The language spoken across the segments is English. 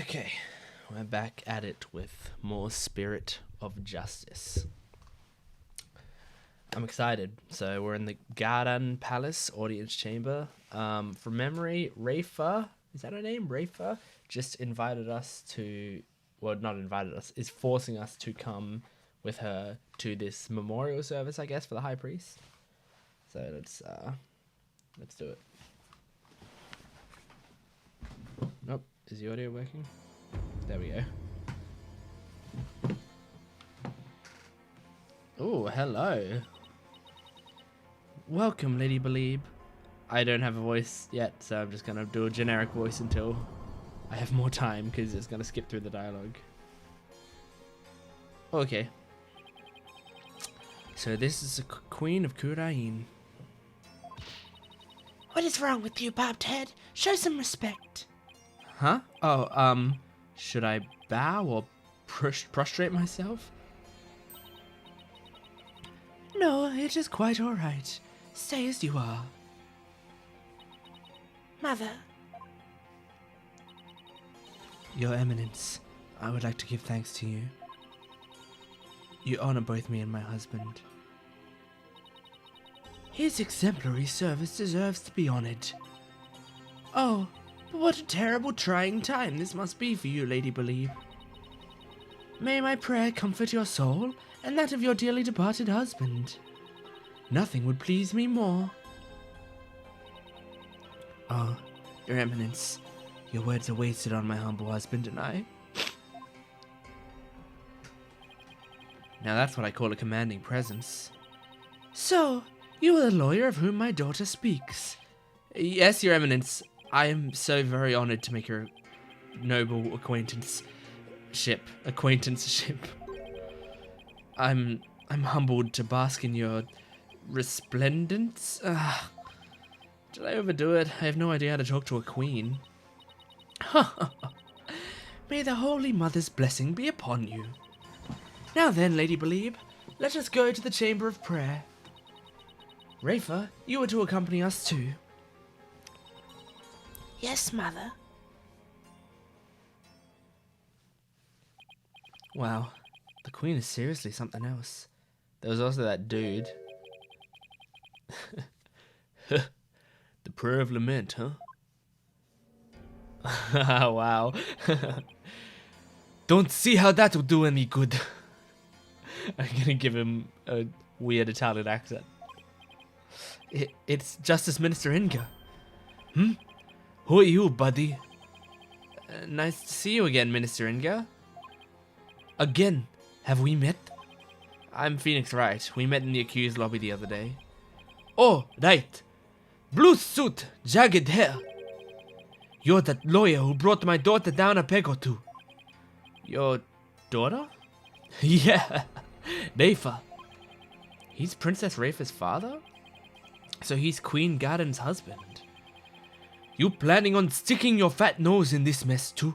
Okay, we're back at it with more Spirit of Justice. I'm excited. So we're in the Kudain Palace audience chamber. From memory, Rafa, is that her name? Rafa just invited us to, well, not invited us, is forcing us to come with her to this memorial service, I guess, for the High Priest. So let's do it. Nope. Is the audio working? There we go. Oh, hello. Welcome, Lady Belieb. I don't have a voice yet, so I'm just going to do a generic voice until I have more time, because it's going to skip through the dialogue. Okay. So this is the Queen of Kudain. What is wrong with you, bobbed head? Show some respect. Huh? Oh, should I bow or prostrate myself? No, it is quite all right. Stay as you are. Mother. Your Eminence, I would like to give thanks to you. You honor both me and my husband. His exemplary service deserves to be honored. Oh, but what a terrible trying time this must be for you, Lady Belieb. May my prayer comfort your soul and that of your dearly departed husband. Nothing would please me more. Oh, Your Eminence, your words are wasted on my humble husband and I. Now that's what I call a commanding presence. So, you are the lawyer of whom my daughter speaks. Yes, Your Eminence. I am so very honored to make your noble acquaintanceship. I'm humbled to bask in your resplendence. Did I overdo it? I have no idea how to talk to a queen. May the Holy Mother's blessing be upon you. Now then, Lady Belieb, let us go to the chamber of prayer. Rafa, you are to accompany us too. Yes, Mother. Wow, the queen is seriously something else. There was also that dude. The prayer of lament, huh? Wow. Don't see how that will do any good. I'm gonna give him a weird Italian accent. It's Justice Minister Inga. Who are you, buddy? Nice to see you again, Minister Inga. Again, have we met? I'm Phoenix Wright. We met in the accused lobby the other day. Oh, right. Blue suit, jagged hair. You're that lawyer who brought my daughter down a peg or two. Your daughter? Yeah, Rafa. He's Princess Rafa's father? So he's Queen Kudain's husband. You planning on sticking your fat nose in this mess too?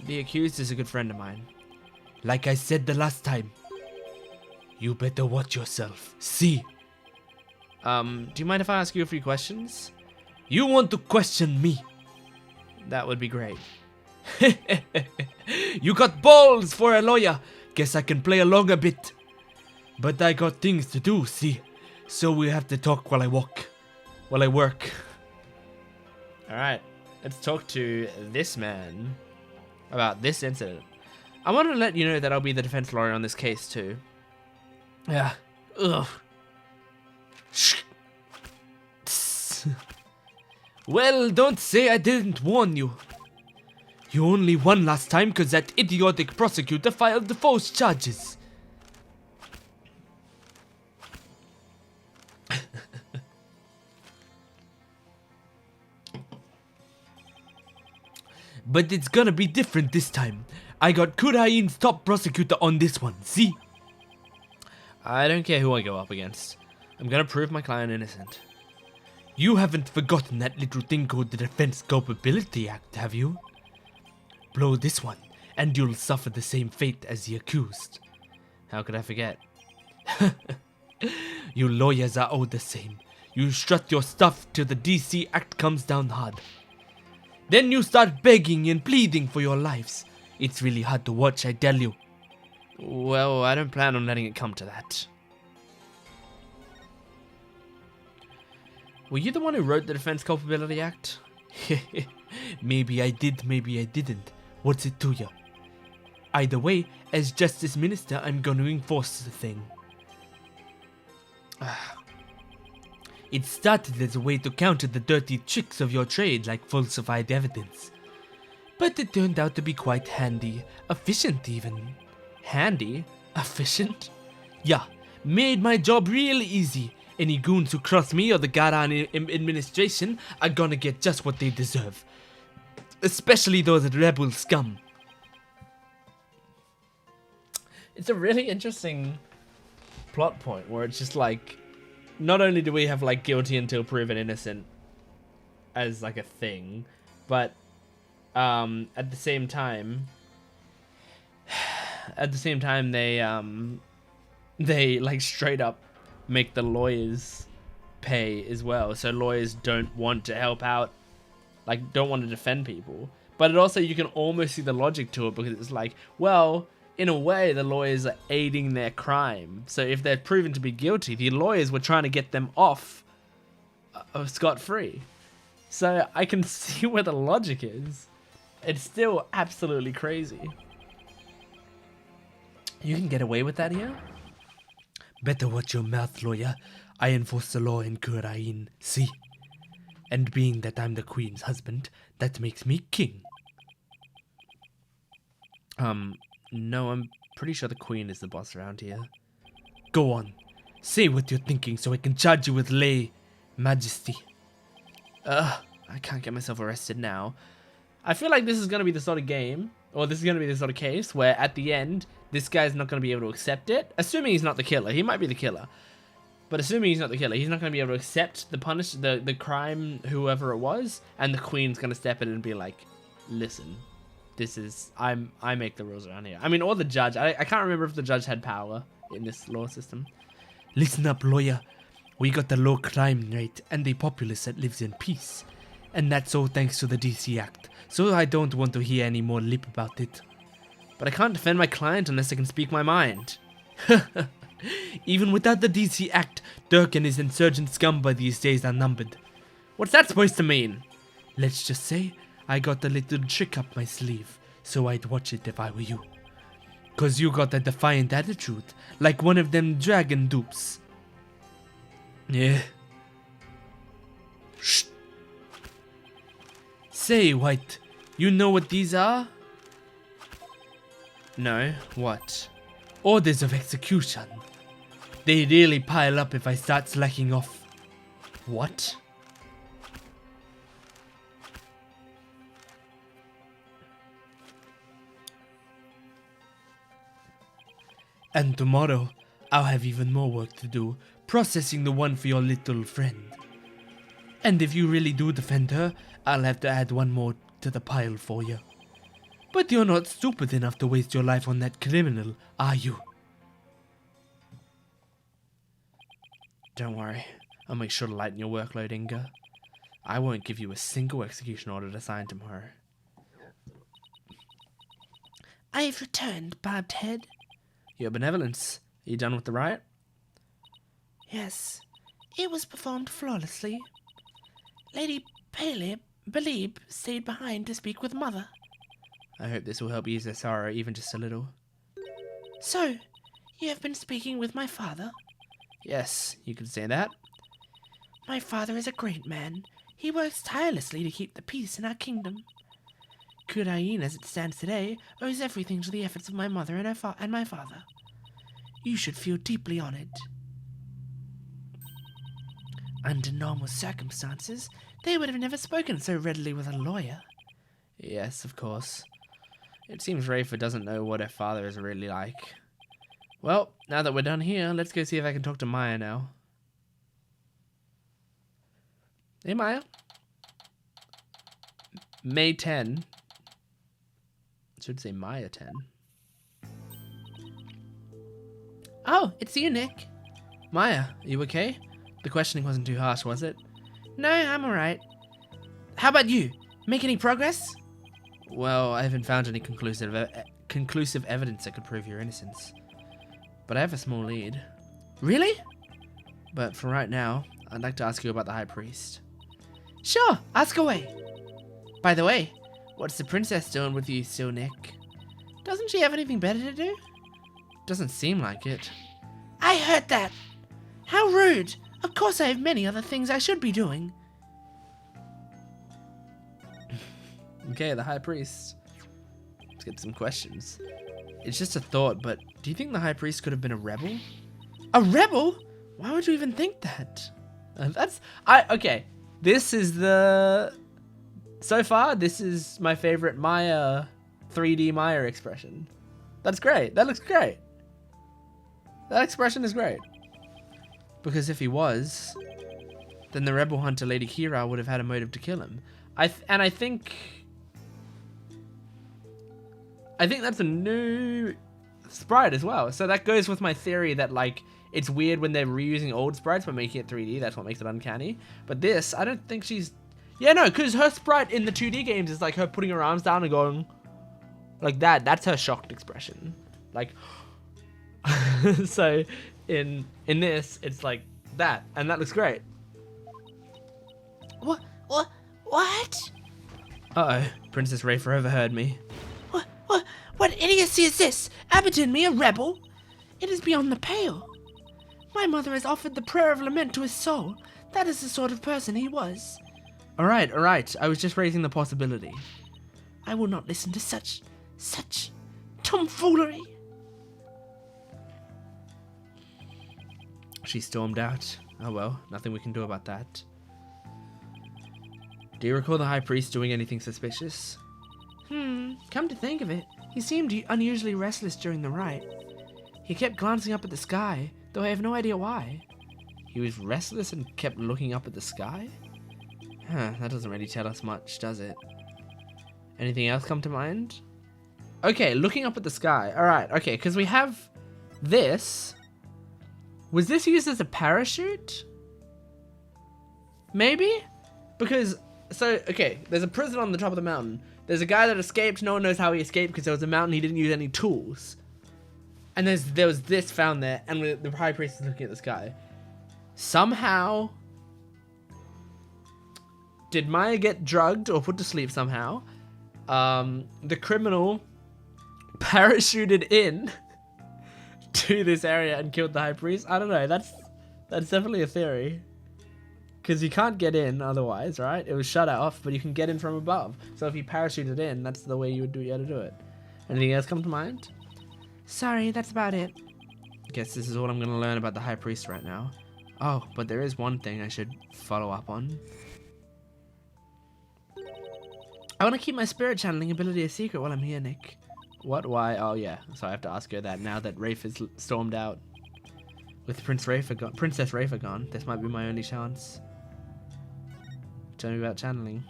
The accused is a good friend of mine. Like I said the last time, you better watch yourself. See? Do you mind if I ask you a few questions? You want to question me? That would be great. You got balls for a lawyer. Guess I can play along a bit. But I got things to do, see? So we have to talk while I work. Alright, let's talk to this man about this incident. I want to let you know that I'll be the defense lawyer on this case too. Yeah. Ugh. Well, don't say I didn't warn you. You only won last time because that idiotic prosecutor filed the false charges. But it's gonna be different this time. I got Kudain's top prosecutor on this one, see? I don't care who I go up against. I'm gonna prove my client innocent. You haven't forgotten that little thing called the Defense Culpability Act, have you? Blow this one, and you'll suffer the same fate as the accused. How could I forget? You lawyers are all the same. You strut your stuff till the DC Act comes down hard. Then you start begging and pleading for your lives. It's really hard to watch, I tell you. Well, I don't plan on letting it come to that. Were you the one who wrote the Defense Culpability Act? Maybe I did, maybe I didn't. What's it to you? Either way, as Justice Minister, I'm going to enforce the thing. It started as a way to counter the dirty tricks of your trade like falsified evidence. But it turned out to be quite handy, efficient even. Handy? Efficient? Yeah, made my job real easy. Any goons who cross me or the Kudain administration are gonna get just what they deserve. Especially those rebel scum. It's a really interesting plot point where it's just like, not only do we have like guilty until proven innocent as like a thing, but at the same time they like straight up make the lawyers pay as well. So lawyers don't want to help out, like don't want to defend people. But it also, you can almost see the logic to it, because it's like, well, in a way, the lawyers are aiding their crime. So if they're proven to be guilty, the lawyers were trying to get them off scot-free. So I can see where the logic is. It's still absolutely crazy. You can get away with that here? Better watch your mouth, lawyer. I enforce the law in Kudain, see? And being that I'm the queen's husband, that makes me king. No, I'm pretty sure the queen is the boss around here. Go on. Say what you're thinking so I can charge you with lay majesty. I can't get myself arrested now. I feel like this is going to be the sort of game, or this is going to be the sort of case where at the end, this guy's not going to be able to accept it. Assuming he's not the killer. He might be the killer. But assuming he's not the killer, he's not going to be able to accept the crime, whoever it was, and the queen's going to step in and be like, listen, this is, I make the rules around here. I mean, or the judge. I can't remember if the judge had power in this law system. Listen up, lawyer. We got a low crime rate and a populace that lives in peace. And that's all thanks to the DC Act. So I don't want to hear any more lip about it. But I can't defend my client unless I can speak my mind. Even without the DC Act, Dirk and his insurgent scum by these days are numbered. What's that supposed to mean? Let's just say I got a little trick up my sleeve, so I'd watch it if I were you. 'Cause you got a defiant attitude, like one of them dragon dupes. Yeah. Shh. Say, White, you know what these are? No, what? Orders of execution. They really pile up if I start slacking off. What? And tomorrow, I'll have even more work to do, processing the one for your little friend. And if you really do defend her, I'll have to add one more to the pile for you. But you're not stupid enough to waste your life on that criminal, are you? Don't worry, I'll make sure to lighten your workload, Inga. I won't give you a single execution order to sign tomorrow. I've returned, barbed head. Your benevolence. Are you done with the riot? Yes, it was performed flawlessly. Lady Belieb stayed behind to speak with Mother. I hope this will help ease their sorrow even just a little. So, you have been speaking with my father? Yes, you can say that. My father is a great man. He works tirelessly to keep the peace in our kingdom. Kudain, as it stands today, owes everything to the efforts of my mother and my father. You should feel deeply honored. Under normal circumstances, they would have never spoken so readily with a lawyer. Yes, of course. It seems Rafa doesn't know what her father is really like. Well, now that we're done here, let's go see if I can talk to Maya now. Hey, Maya. May 10. I should say Maya 10. Oh, it's you, Nick. Maya, are you okay? The questioning wasn't too harsh, was it? No, I'm alright. How about you? Make any progress? Well, I haven't found any conclusive evidence that could prove your innocence. But I have a small lead. Really? But for right now, I'd like to ask you about the High Priest. Sure, ask away. By the way, what's the princess doing with you still, Nick? Doesn't she have anything better to do? Doesn't seem like it. I heard that. How rude. Of course I have many other things I should be doing. Okay, the High Priest. Let's get some questions. It's just a thought, but do you think the High Priest could have been a rebel? A rebel? Why would you even think that? Okay. This is so far, this is my favorite Maya, 3D Maya expression. That's great. That looks great. That expression is great. Because if he was, then the rebel hunter Lady Kira would have had a motive to kill him. I think that's a new sprite as well. So that goes with my theory that, like, it's weird when they're reusing old sprites but making it 3D. That's what makes it uncanny. But this, I don't think she's... Yeah, no, because her sprite in the 2D games is like her putting her arms down and going like that. That's her shocked expression. Like, so in this, it's like that, and that looks great. What? Uh-oh, Princess Rafer overheard me. What idiocy is this? Abaddon me, a rebel? It is beyond the pale. My mother has offered the prayer of lament to his soul. That is the sort of person he was. All right. I was just raising the possibility. I will not listen to such tomfoolery. She stormed out. Oh well, nothing we can do about that. Do you recall the High Priest doing anything suspicious? Come to think of it, he seemed unusually restless during the rite. He kept glancing up at the sky, though I have no idea why. He was restless and kept looking up at the sky? Huh, that doesn't really tell us much, does it? Anything else come to mind? Okay, looking up at the sky. Alright, okay, because we have this. Was this used as a parachute? Maybe? Because, okay, there's a prison on the top of the mountain. There's a guy that escaped. No one knows how he escaped because there was a mountain. He didn't use any tools. And there was this found there, and the High Priest is looking at the sky. Somehow, did Maya get drugged or put to sleep somehow? The criminal parachuted in to this area and killed the High Priest. I don't know. That's definitely a theory. Because you can't get in otherwise, right? It was shut off, but you can get in from above. So if you parachuted in, that's the way you had to do it. Anything else come to mind? Sorry, that's about it. Guess this is all I'm going to learn about the High Priest right now. Oh, but there is one thing I should follow up on. I want to keep my spirit channeling ability a secret while I'm here, Nick. What? Why? Oh, yeah. So I have to ask her that now that Rafe is stormed out. With Princess Rafe gone, this might be my only chance. Tell me about channeling.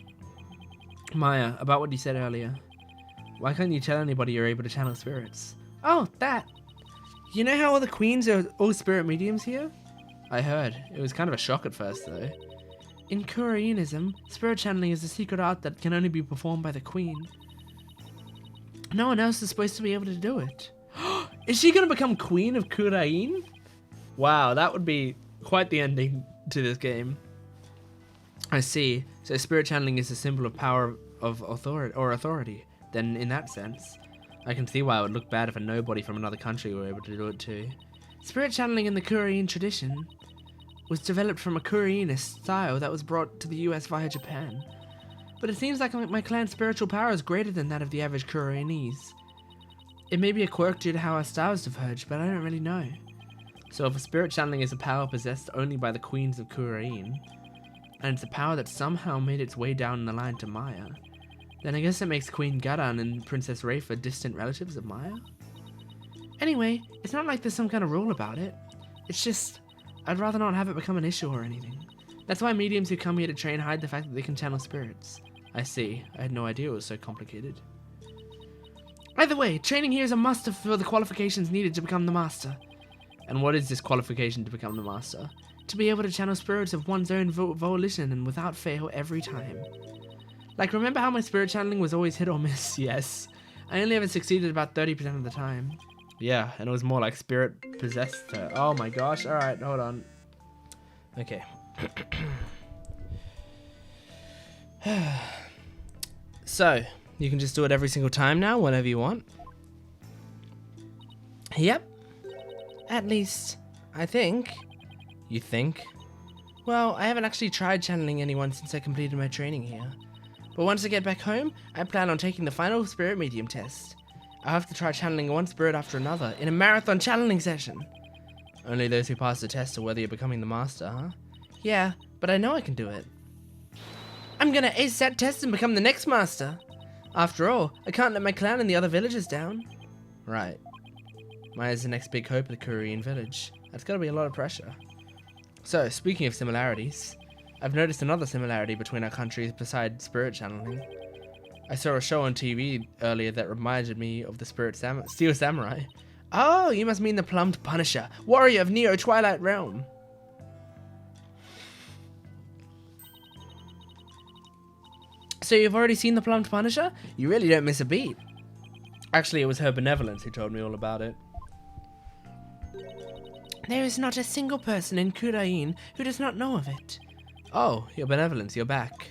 Maya, about what you said earlier. Why can't you tell anybody you're able to channel spirits? Oh, that. You know how all the queens are all spirit mediums here? I heard. It was kind of a shock at first, though. In Kurainism, spirit channeling is a secret art that can only be performed by the queen. No one else is supposed to be able to do it. Is she going to become queen of Kudain? Wow, that would be quite the ending to this game. I see. So spirit channeling is a symbol of power of authority. Then in that sense, I can see why it would look bad if a nobody from another country were able to do it too. Spirit channeling in the Kudain tradition was developed from a Kudainist style that was brought to the US via Japan. But it seems like my clan's spiritual power is greater than that of the average Kudainese. It may be a quirk due to how our styles diverge, but I don't really know. So if spirit channeling is a power possessed only by the queens of Kudain, and it's a power that somehow made its way down the line to Maya, then I guess it makes Queen Kudain and Princess Rafe distant relatives of Maya? Anyway, it's not like there's some kind of rule about it. It's just, I'd rather not have it become an issue or anything. That's why mediums who come here to train hide the fact that they can channel spirits. I see. I had no idea it was so complicated. Either way, training here is a must for the qualifications needed to become the master. And what is this qualification to become the master? To be able to channel spirits of one's own volition and without fail every time. Like, remember how my spirit channeling was always hit or miss? Yes. I only ever succeeded about 30% of the time. Yeah, and it was more like spirit possessed her. Oh my gosh. Alright, hold on. Okay. So, you can just do it every single time now, whenever you want. Yep. At least, I think. You think? Well, I haven't actually tried channeling anyone since I completed my training here. But once I get back home, I plan on taking the final spirit medium test. I'll have to try channeling one spirit after another in a marathon channeling session. Only those who pass the test are worthy of becoming the master, huh? Yeah, but I know I can do it. I'm gonna ace that test and become the next master. After all, I can't let my clan and the other villagers down. Right. Maya's the next big hope of the Korean village. That's gotta be a lot of pressure. So, speaking of similarities, I've noticed another similarity between our countries besides spirit channeling. I saw a show on TV earlier that reminded me of the Steel Samurai. Oh, you must mean the Plumbed Punisher, warrior of Neo Twilight Realm. So you've already seen the Plumbed Punisher? You really don't miss a beat. Actually, it was her benevolence who told me all about it. There is not a single person in Kudain who does not know of it. Oh, your benevolence, you're back.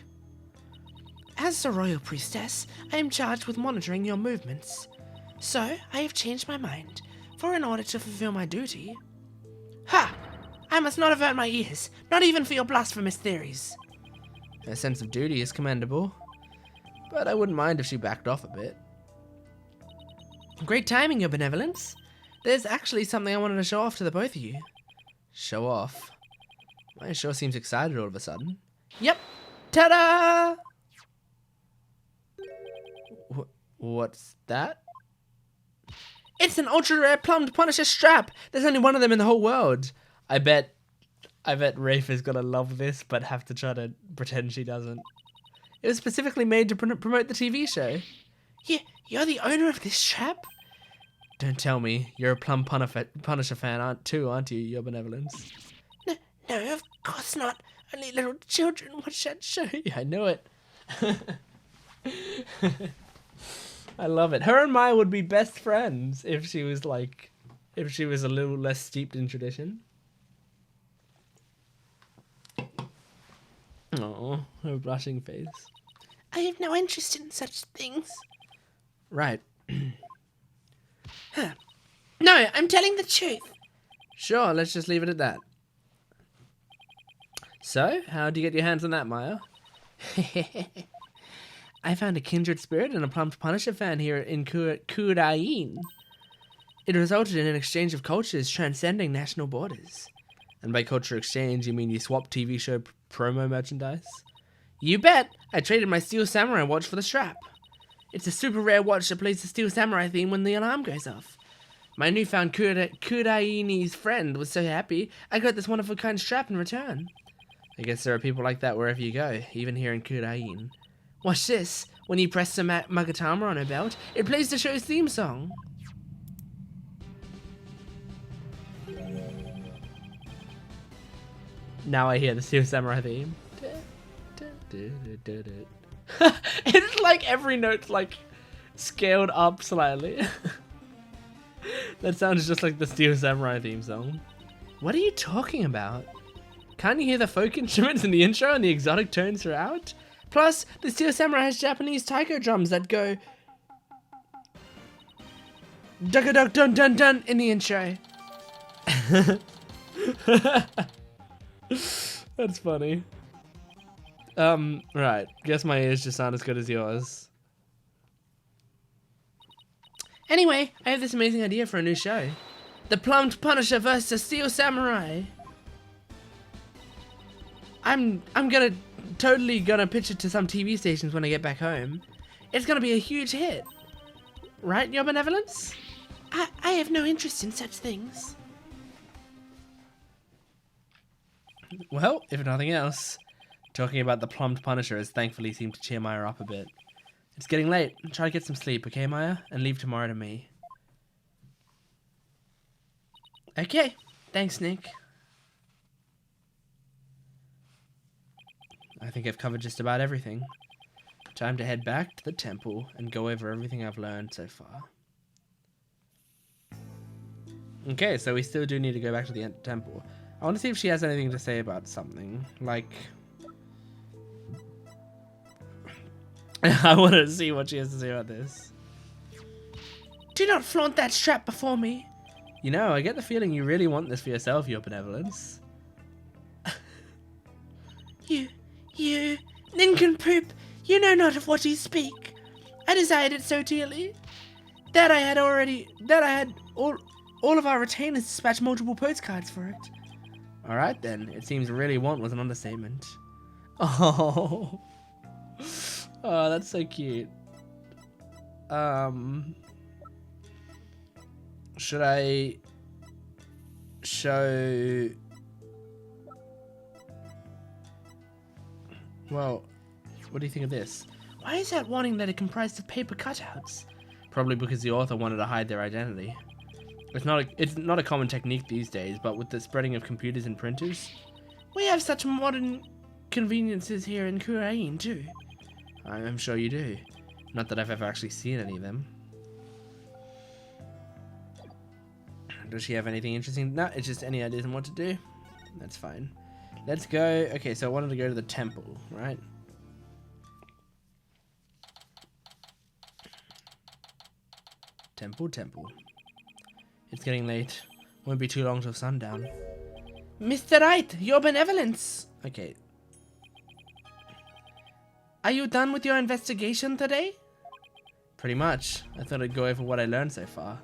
As the royal priestess, I am charged with monitoring your movements. So, I have changed my mind, for in order to fulfill my duty... Ha! I must not avert my ears, not even for your blasphemous theories. Her sense of duty is commendable, but I wouldn't mind if she backed off a bit. Great timing, your benevolence. There's actually something I wanted to show off to the both of you. Show off? Maya sure seems excited all of a sudden. Yep. Ta-da! What's that? It's an ultra-rare Plumbed Punisher strap. There's only one of them in the whole world. I bet Rafe is gonna love this, but have to try to pretend she doesn't. It was specifically made to promote the TV show. You're the owner of this strap? Don't tell me. You're a Plum Punisher fan, aren't you, Your benevolence? No, of course not. Only little children watch that show. Yeah, I know it. I love it. Her and Maya would be best friends if she was a little less steeped in tradition. Oh, her blushing face. I have no interest in such things. Right. Huh. No, I'm telling the truth. Sure, let's just leave it at that. So, how'd you get your hands on that, Maya? I found a kindred spirit and a Plumbed Punisher fan here in Kudain. It resulted in an exchange of cultures transcending national borders. And by culture exchange, you mean you swapped TV show promo merchandise? You bet! I traded my Steel Samurai watch for the strap. It's a super rare watch that plays the Steel Samurai theme when the alarm goes off. My newfound Kudaini's friend was so happy, I got this one-of-a-kind strap in return. I guess there are people like that wherever you go, even here in Kudain. Watch this. When you press the Magatama on her belt, it plays the show's theme song. Now I hear the Steel Samurai theme. It's like every note's like scaled up slightly. That sounds just like the Steel Samurai theme song. What are you talking about? Can't you hear the folk instruments in the intro and the exotic tones throughout? Plus, the Steel Samurai has Japanese taiko drums that go dug dun dun dun in the intro. That's funny. Right. Guess my ears just aren't as good as yours. Anyway, I have this amazing idea for a new show. The Plumbed Punisher vs. the Steel Samurai. I'm totally gonna pitch it to some TV stations when I get back home. It's gonna be a huge hit. Right, Your Benevolence? I have no interest in such things. Well, if nothing else, talking about the Plumbed Punisher has thankfully seemed to cheer Maya up a bit. It's getting late. Try to get some sleep, okay, Maya? And leave tomorrow to me. Okay. Thanks, Nick. I think I've covered just about everything. Time to head back to the temple and go over everything I've learned so far. Okay, so we still do need to go back to the temple. I want to see if she has anything to say about something. Like... I want to see what she has to say about this. Do not flaunt that strap before me. You know, I get the feeling you really want this for yourself, your benevolence. You, nincompoop, you know not of what you speak. I desired it so dearly that I had all of our retainers dispatch multiple postcards for it. Alright then, it seems really want was an understatement. Oh. Oh, that's so cute. Should I show... Well, what do you think of this? Why is that warning letter comprised of paper cutouts? Probably because the author wanted to hide their identity. It's not a common technique these days, but with the spreading of computers and printers... We have such modern conveniences here in Kudain too. I'm sure you do. Not that I've ever actually seen any of them. Does she have anything interesting? No, it's just any ideas on what to do. That's fine. Let's go. Okay, so I wanted to go to the temple, right? Temple. It's getting late. Won't be too long till sundown. Mr. Wright, your benevolence. Okay. Are you done with your investigation today? Pretty much. I thought I'd go over what I learned so far.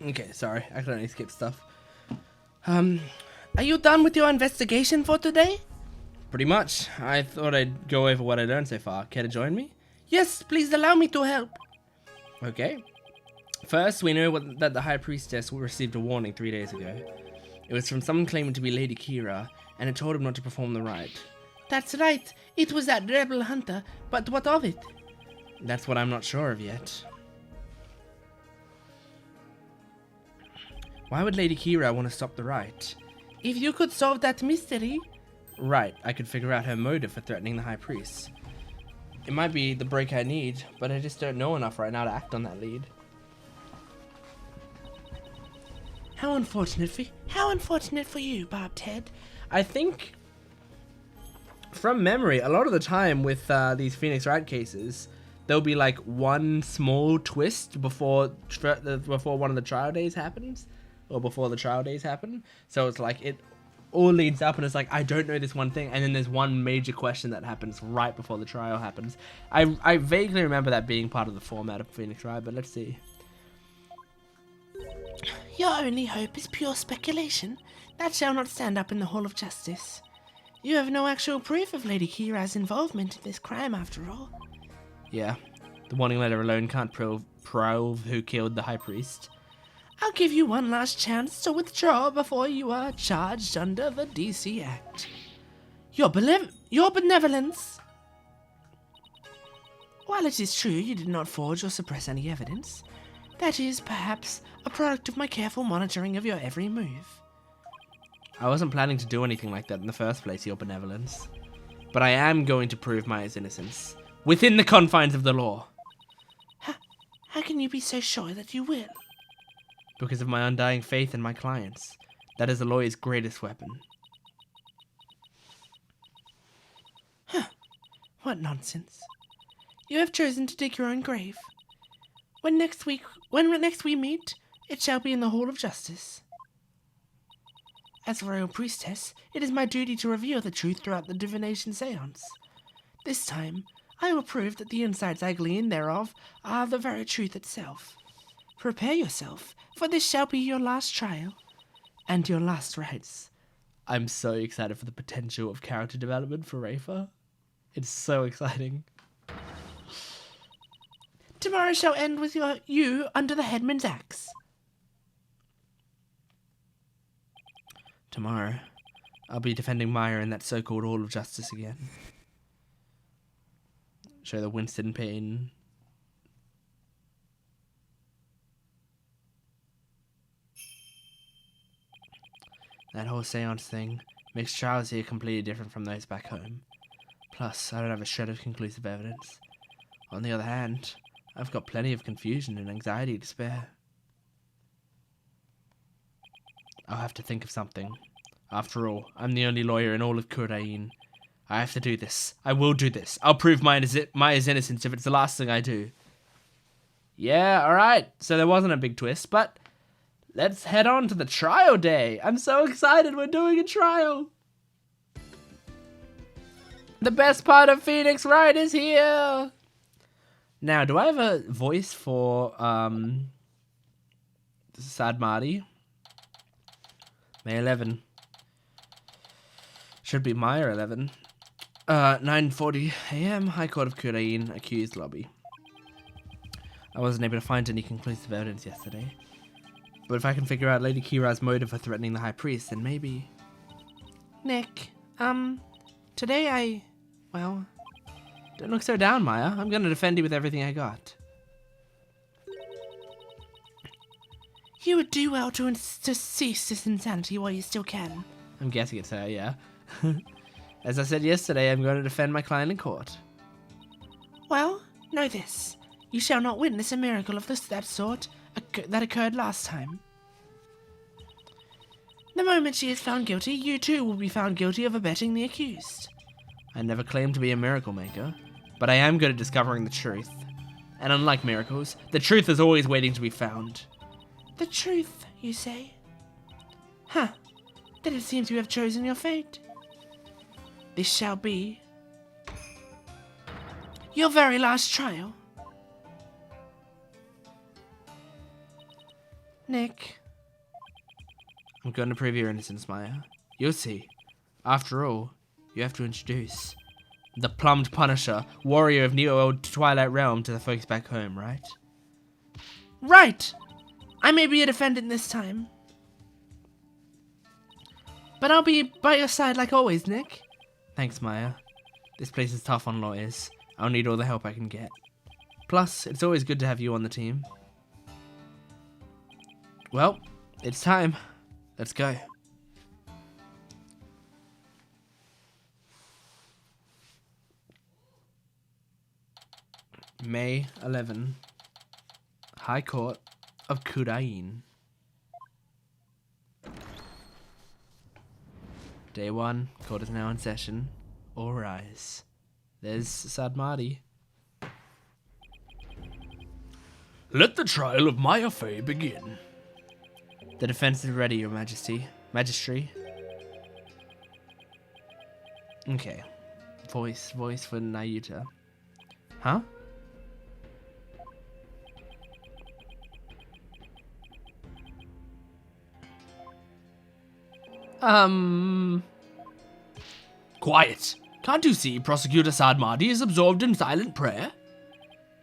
Okay, sorry. I accidentally skipped stuff. Are you done with your investigation for today? Pretty much. I thought I'd go over what I learned so far. Care to join me? Yes, please allow me to help. Okay. First, we know that the High Priestess received a warning 3 days ago. It was from someone claiming to be Lady Kira, and it told him not to perform the rite. That's right. It was that rebel hunter, but what of it? That's what I'm not sure of yet. Why would Lady Kira want to stop the rite? If you could solve that mystery... Right, I could figure out her motive for threatening the High Priest. It might be the break I need, but I just don't know enough right now to act on that lead. How unfortunate for you, Bob Ted. I think, from memory, a lot of the time with these Phoenix Wright cases, there'll be like one small twist before one of the trial days happens, or before the trial days happen. So it's like it all leads up, and it's like I don't know this one thing, and then there's one major question that happens right before the trial happens. I vaguely remember that being part of the format of Phoenix Wright, but let's see. Your only hope is pure speculation. That shall not stand up in the Hall of Justice. You have no actual proof of Lady Kira's involvement in this crime, after all. Yeah, the warning letter alone can't prove who killed the High Priest. I'll give you one last chance to withdraw before you are charged under the DC Act. Your benevolence. While it is true you did not forge or suppress any evidence, that is, perhaps, a product of my careful monitoring of your every move. I wasn't planning to do anything like that in the first place, your benevolence. But I am going to prove my innocence, within the confines of the law. How can you be so sure that you will? Because of my undying faith in my clients. That is a lawyer's greatest weapon. What nonsense. You have chosen to dig your own grave. When next we meet, it shall be in the Hall of Justice. As Royal Priestess, it is my duty to reveal the truth throughout the divination seance. This time, I will prove that the insights I glean thereof are the very truth itself. Prepare yourself, for this shall be your last trial, and your last rites. I'm so excited for the potential of character development for Rafa. It's so exciting. Tomorrow shall end with you under the headman's axe. Tomorrow, I'll be defending Maya in that so-called Hall of Justice again. Show the Winston pain. That whole seance thing makes trials here completely different from those back home. Plus, I don't have a shred of conclusive evidence. On the other hand, I've got plenty of confusion and anxiety to spare. I'll have to think of something. After all, I'm the only lawyer in all of Kudain. I have to do this. I will do this. I'll prove Maya's innocence if it's the last thing I do. Yeah, alright. So there wasn't a big twist, but let's head on to the trial day. I'm so excited we're doing a trial. The best part of Phoenix Wright is here. Now, do I have a voice for Sad Marty? May 11. Should be Maya 11. 9:40 a.m. High Court of Kudain, accused lobby. I wasn't able to find any conclusive evidence yesterday. But if I can figure out Lady Kira's motive for threatening the High Priest, then maybe... Nick, today well, don't look so down, Maya. I'm gonna defend you with everything I got. You would do well to cease this insanity while you still can. I'm guessing it's her, yeah. As I said yesterday, I'm going to defend my client in court. Well, know this. You shall not witness a miracle of that sort that occurred last time. The moment she is found guilty, you too will be found guilty of abetting the accused. I never claimed to be a miracle maker, but I am good at discovering the truth. And unlike miracles, the truth is always waiting to be found. The truth, you say? Huh. Then it seems you have chosen your fate. This shall be your very last trial. Nick. I'm going to prove your innocence, Maya. You'll see. After all, you have to introduce the plumbed Punisher, warrior of Neo-Old Twilight Realm, to the folks back home, right? Right! I may be a defendant this time. But I'll be by your side like always, Nick. Thanks, Maya. This place is tough on lawyers. I'll need all the help I can get. Plus, it's always good to have you on the team. Well, it's time. Let's go. May 11. High Court of Kudain. Day 1. Court is now in session. All rise. There's Sad Marty. Let the trial of Maya Fey begin. The defense is ready, Your Majesty. Magistry. Okay. Voice for Nayuta. Huh? Quiet. Can't you see Prosecutor Sad Marty is absorbed in silent prayer?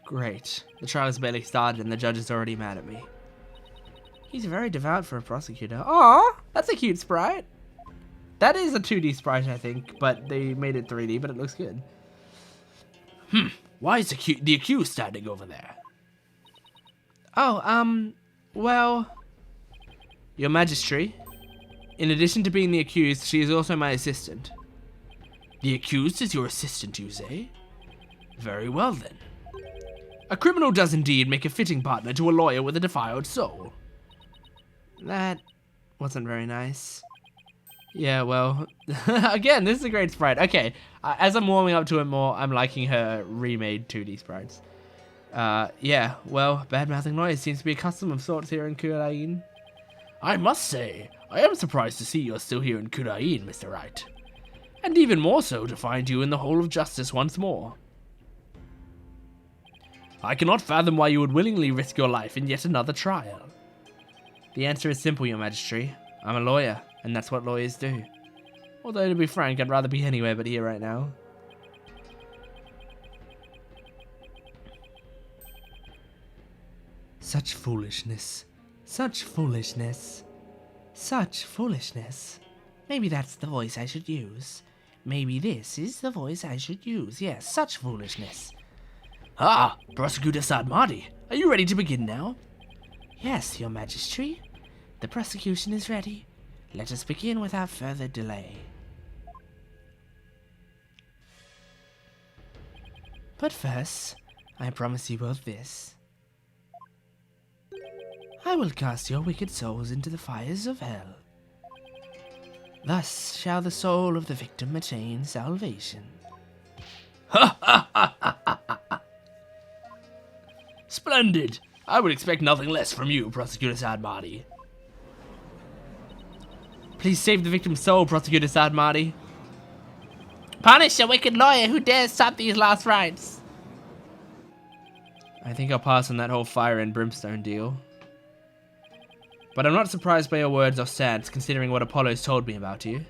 Great. The trial has barely started and the judge is already mad at me. He's very devout for a prosecutor. Aw, that's a cute sprite. That is a 2D sprite, I think, but they made it 3D, but it looks good. Why is the accused standing over there? Oh, well... Your Majesty, in addition to being the accused, she is also my assistant. The accused is your assistant, you say? Very well, then. A criminal does indeed make a fitting partner to a lawyer with a defiled soul. That wasn't very nice. Yeah, well, again, this is a great sprite. Okay, as I'm warming up to it more, I'm liking her remade 2D sprites. Yeah, well, bad-mouthing lawyers seems to be a custom of sorts here in Kudain. I must say, I am surprised to see you're still here in Kudain, Mr. Wright. And even more so to find you in the Hall of Justice once more. I cannot fathom why you would willingly risk your life in yet another trial. The answer is simple, Your Majesty. I'm a lawyer, and that's what lawyers do. Although, to be frank, I'd rather be anywhere but here right now. Such foolishness. Such foolishness. Such foolishness. Maybe that's the voice I should use. Maybe this is the voice I should use. Yes, such foolishness. Ah, Prosecutor Sad Marty, are you ready to begin now? Yes, Your Majesty. The prosecution is ready. Let us begin without further delay. But first, I promise you both this. I will cast your wicked souls into the fires of hell. Thus shall the soul of the victim attain salvation. Splendid! I would expect nothing less from you, Prosecutor Sadmarty. Please save the victim's soul, Prosecutor Sadmarty. Punish a wicked lawyer who dares stop these last rites. I think I'll pass on that whole fire and brimstone deal. But I'm not surprised by your words or stance, considering what Apollo's told me about you.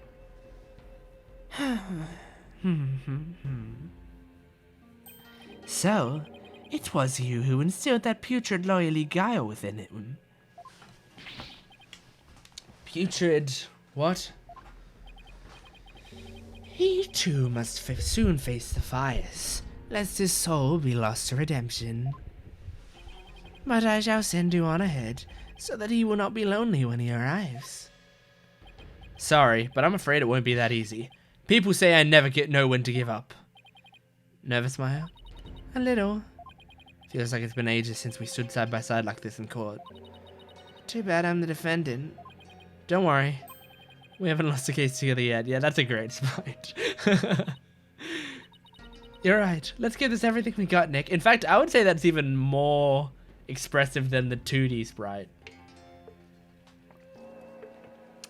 So, it was you who instilled that putrid loyally guile within him. Putrid... what? He too must soon face the fires, lest his soul be lost to redemption. But I shall send you on ahead, so that he will not be lonely when he arrives. Sorry, but I'm afraid it won't be that easy. People say I never know when to give up. Nervous, Maya? A little. Feels like it's been ages since we stood side by side like this in court. Too bad I'm the defendant. Don't worry. We haven't lost a case together yet. Yeah, that's a great spite. You're right. Let's give this everything we got, Nick. In fact, I would say that's even more expressive than the 2D sprite.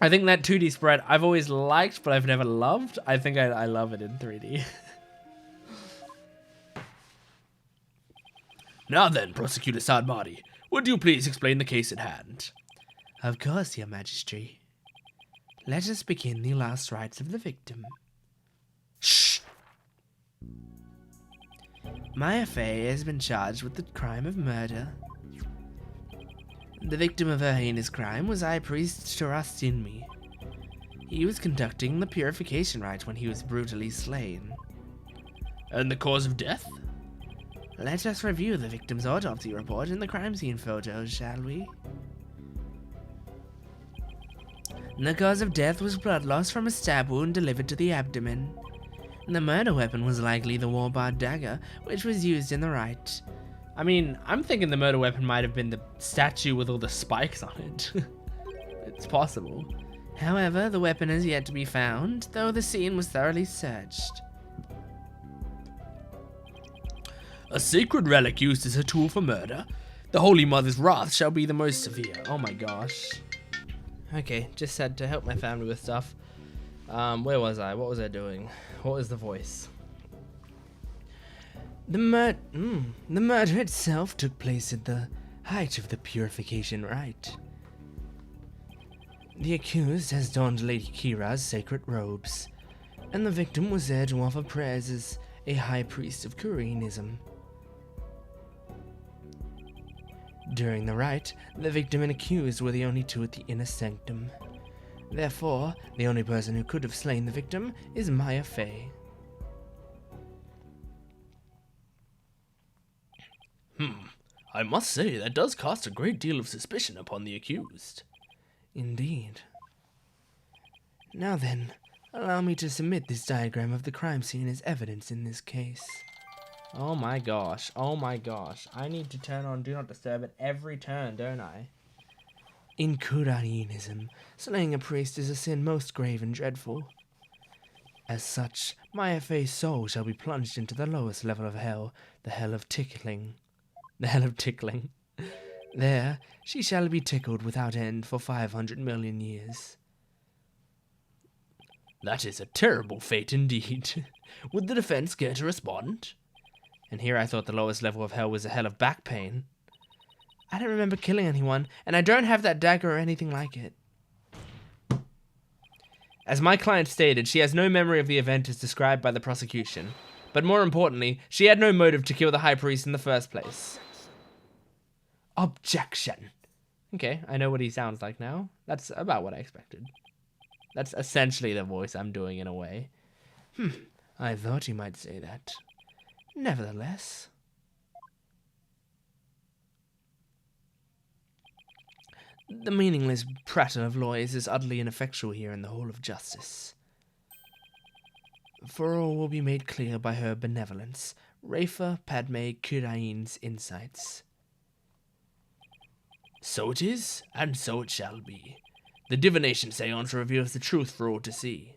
I think that 2D sprite I've always liked, but I've never loved. I think I love it in 3D. Now then, Prosecutor Sadmarty, would you please explain the case at hand? Of course, Your Majesty. Let us begin the last rites of the victim. Shh! Maya Fey has been charged with the crime of murder. The victim of her heinous crime was High Priest Taras Sinmi. He was conducting the purification rite when he was brutally slain. And the cause of death? Let us review the victim's autopsy report and the crime scene photos, shall we? The cause of death was blood loss from a stab wound delivered to the abdomen. The murder weapon was likely the war-barred dagger, which was used in the rite. I mean, I'm thinking the murder weapon might have been the statue with all the spikes on it. It's possible. However, the weapon is yet to be found, though the scene was thoroughly searched. A sacred relic used as a tool for murder. The Holy Mother's wrath shall be the most severe. Oh my gosh. Okay, just said to help my family with stuff. Where was I? What was I doing? What was the voice? The murder itself took place at the height of the purification rite. The accused has donned Lady Kira's sacred robes, and the victim was there to offer prayers as a high priest of Kurainism. During the rite, the victim and accused were the only two at the Inner Sanctum. Therefore, the only person who could have slain the victim is Maya Fey. I must say, that does cast a great deal of suspicion upon the accused. Indeed. Now then, allow me to submit this diagram of the crime scene as evidence in this case. Oh my gosh, oh my gosh. I need to turn on Do Not Disturb at every turn, don't I? In Kudainism, slaying a priest is a sin most grave and dreadful. As such, Maya Fey's soul shall be plunged into the lowest level of hell, the hell of tickling. The hell of tickling. There, she shall be tickled without end for 500 million years. That is a terrible fate indeed. Would the defense care to respond? And here I thought the lowest level of hell was a hell of back pain. I don't remember killing anyone, and I don't have that dagger or anything like it. As my client stated, she has no memory of the event as described by the prosecution. But more importantly, she had no motive to kill the High Priest in the first place. Objection. Okay, I know what he sounds like now. That's about what I expected. That's essentially the voice I'm doing in a way. I thought you might say that. Nevertheless. The meaningless prattle of lawyers is utterly ineffectual here in the Hall of Justice. For all will be made clear by her benevolence, Rafa Padme Kudain's insights. So it is, and so it shall be. The divination seance reveals the truth for all to see.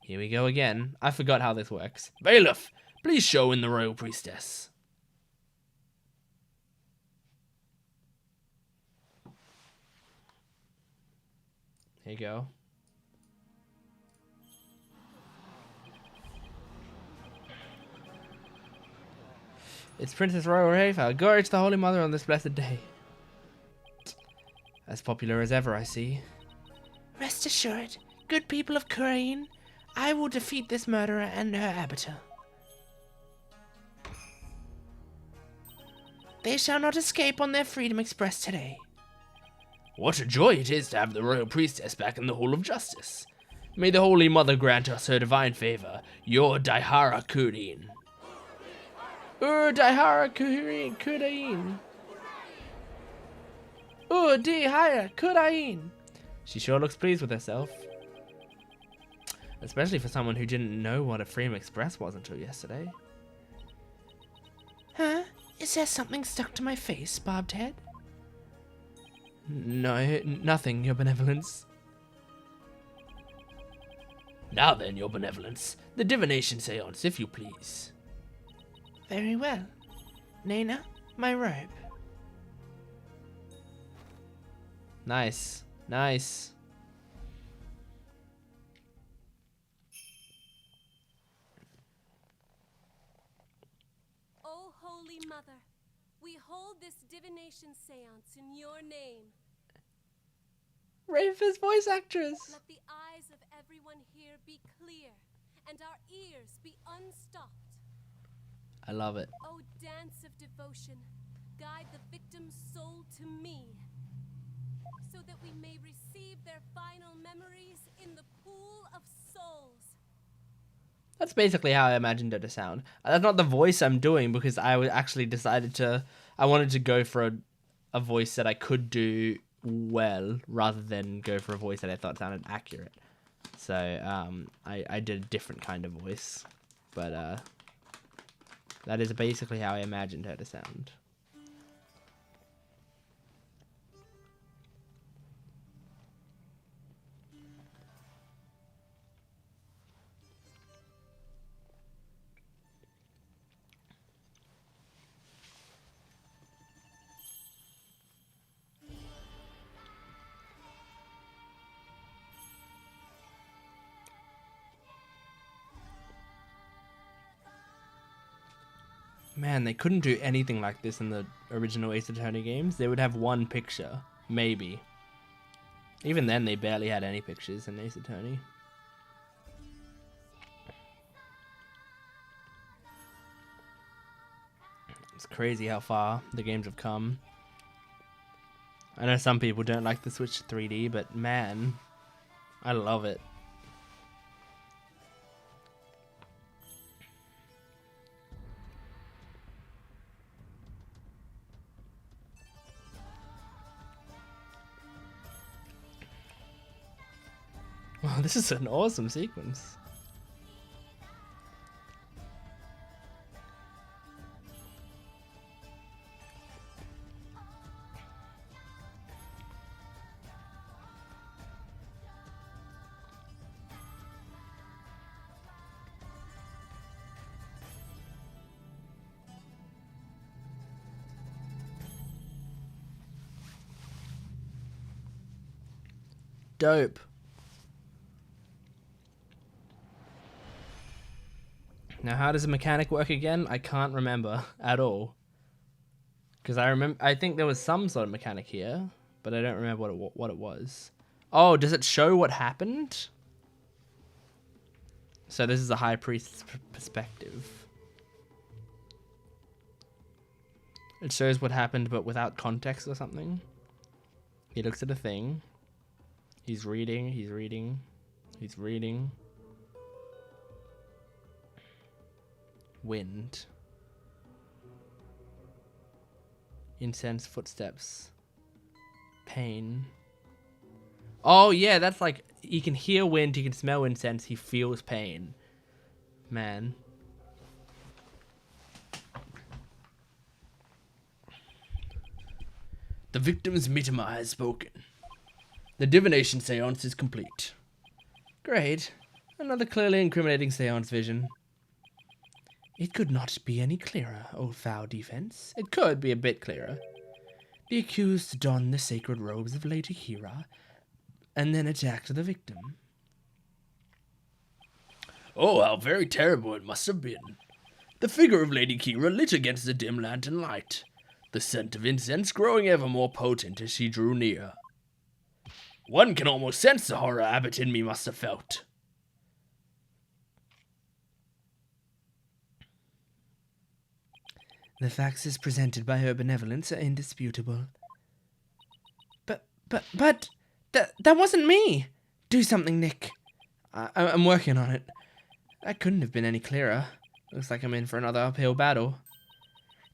Here we go again. I forgot how this works. Bailiff, please show in the royal priestess. Here you go. It's Princess Royal Rafa. Glory to the Holy Mother on this blessed day. As popular as ever, I see. Rest assured, good people of Kudain, I will defeat this murderer and her abator. They shall not escape on their freedom expressed today. What a joy it is to have the royal priestess back in the Hall of Justice. May the Holy Mother grant us her divine favor, your Daihara Kudain. Daihara Kudain. Daihara Kudain. She sure looks pleased with herself. Especially for someone who didn't know what a Freedom Express was until yesterday. Huh? Is there something stuck to my face, bobbed head? No, nothing, your benevolence. Now then, your benevolence, the divination seance, if you please. Very well. Nana, my robe. Nice, nice. O Holy Mother, we hold this divination seance in your name. Rafa's voice actress. Let the eyes of everyone here be clear, and our ears be unstopped. I love it. O dance of devotion, guide the victim's soul to me, so that we may receive their final memories in the pool of souls. That's basically how I imagined her to sound. That's not the voice I'm doing because I actually decided to... I wanted to go for a voice that I could do well rather than go for a voice that I thought sounded accurate. So I did a different kind of voice. But that is basically how I imagined her to sound. Man, they couldn't do anything like this in the original Ace Attorney games. They would have one picture, maybe. Even then, they barely had any pictures in Ace Attorney. It's crazy how far the games have come. I know some people don't like the switch to 3D, but man, I love it. Wow, this is an awesome sequence. Dope. Now, how does the mechanic work again? I can't remember at all. Because I think there was some sort of mechanic here, but I don't remember what it was. Oh, does it show what happened? So this is a high priest's perspective. It shows what happened, but without context or something. He looks at a thing. He's reading, he's reading, he's reading. Wind. Incense, footsteps. Pain. Oh yeah, that's like, he can hear wind, he can smell incense, he feels pain. Man. The victim's mitama has spoken. The divination seance is complete. Great. Another clearly incriminating seance vision. It could not be any clearer, O foul defense. It could be a bit clearer. The accused donned the sacred robes of Lady Kira, and then attacked the victim. Oh, how very terrible it must have been. The figure of Lady Kira lit against the dim lantern light, the scent of incense growing ever more potent as she drew near. One can almost sense the horror Abbott in me must have felt. The facts as presented by her benevolence are indisputable. But, that wasn't me! Do something, Nick. I'm working on it. That couldn't have been any clearer. Looks like I'm in for another uphill battle.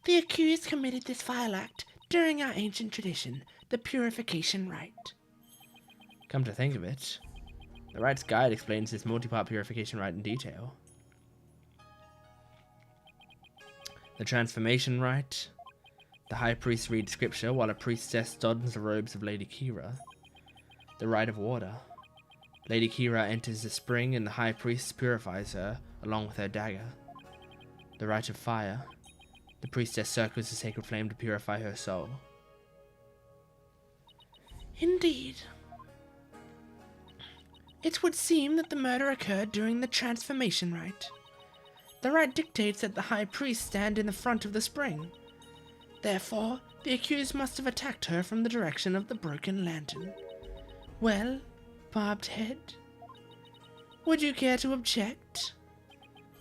The accused committed this vile act during our ancient tradition, the purification rite. Come to think of it, the rite's guide explains this multi-part purification rite in detail. The transformation rite. The high priest reads scripture while a priestess dons the robes of Lady Kira. The rite of water. Lady Kira enters the spring and the high priest purifies her along with her dagger. The rite of fire. The priestess circles the sacred flame to purify her soul. Indeed. It would seem that the murder occurred during the transformation rite. The rite dictates that the high priest stand in the front of the spring. Therefore, the accused must have attacked her from the direction of the broken lantern. Well, barbed head, would you care to object?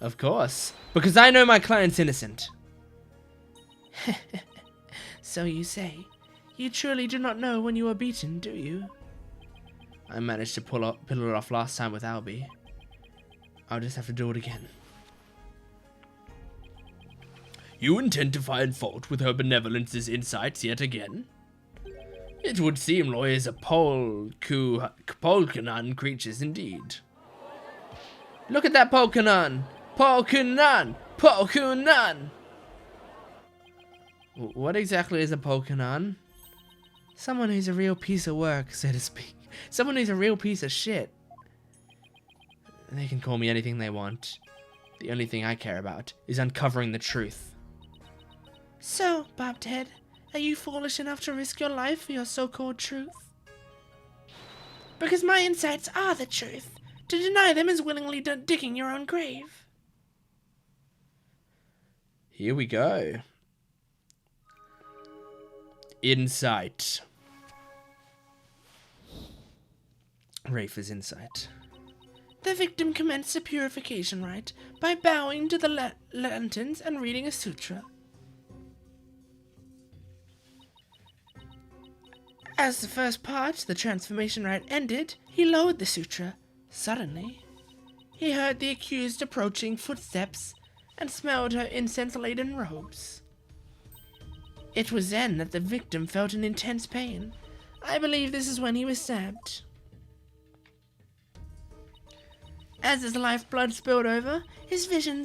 Of course, because I know my client's innocent. So you say. You truly do not know when you were beaten, do you? I managed to pull it off last time with Albie. I'll just have to do it again. You intend to find fault with her benevolence's insights yet again? It would seem lawyers are Polkanon creatures indeed. Look at that Polkanon! Polkanon! Polkanon! What exactly is a Polkanon? Someone who's a real piece of work, so to speak. Someone who's a real piece of shit. They can call me anything they want. The only thing I care about is uncovering the truth. So, barbed head, are you foolish enough to risk your life for your so-called truth? Because my insights are the truth. To deny them is willingly digging your own grave. Here we go. Insight. Rafa's insight. The victim commenced a purification rite by bowing to the lanterns and reading a sutra. As the first part, the transformation rite ended, he lowered the sutra. Suddenly, he heard the accused approaching footsteps and smelled her incense-laden robes. It was then that the victim felt an intense pain. I believe this is when he was stabbed. As his lifeblood spilled over, his vision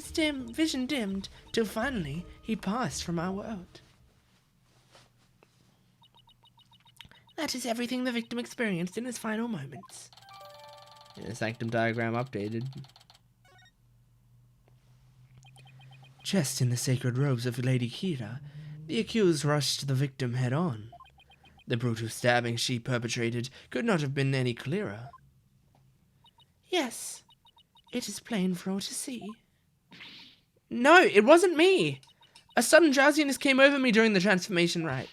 dimmed, till finally he passed from our world. That is everything the victim experienced in his final moments. Inner Sanctum diagram updated. Dressed in the sacred robes of Lady Kira, the accused rushed the victim head-on. The brutal stabbing she perpetrated could not have been any clearer. Yes, it is plain for all to see. No, it wasn't me! A sudden drowsiness came over me during the transformation rite.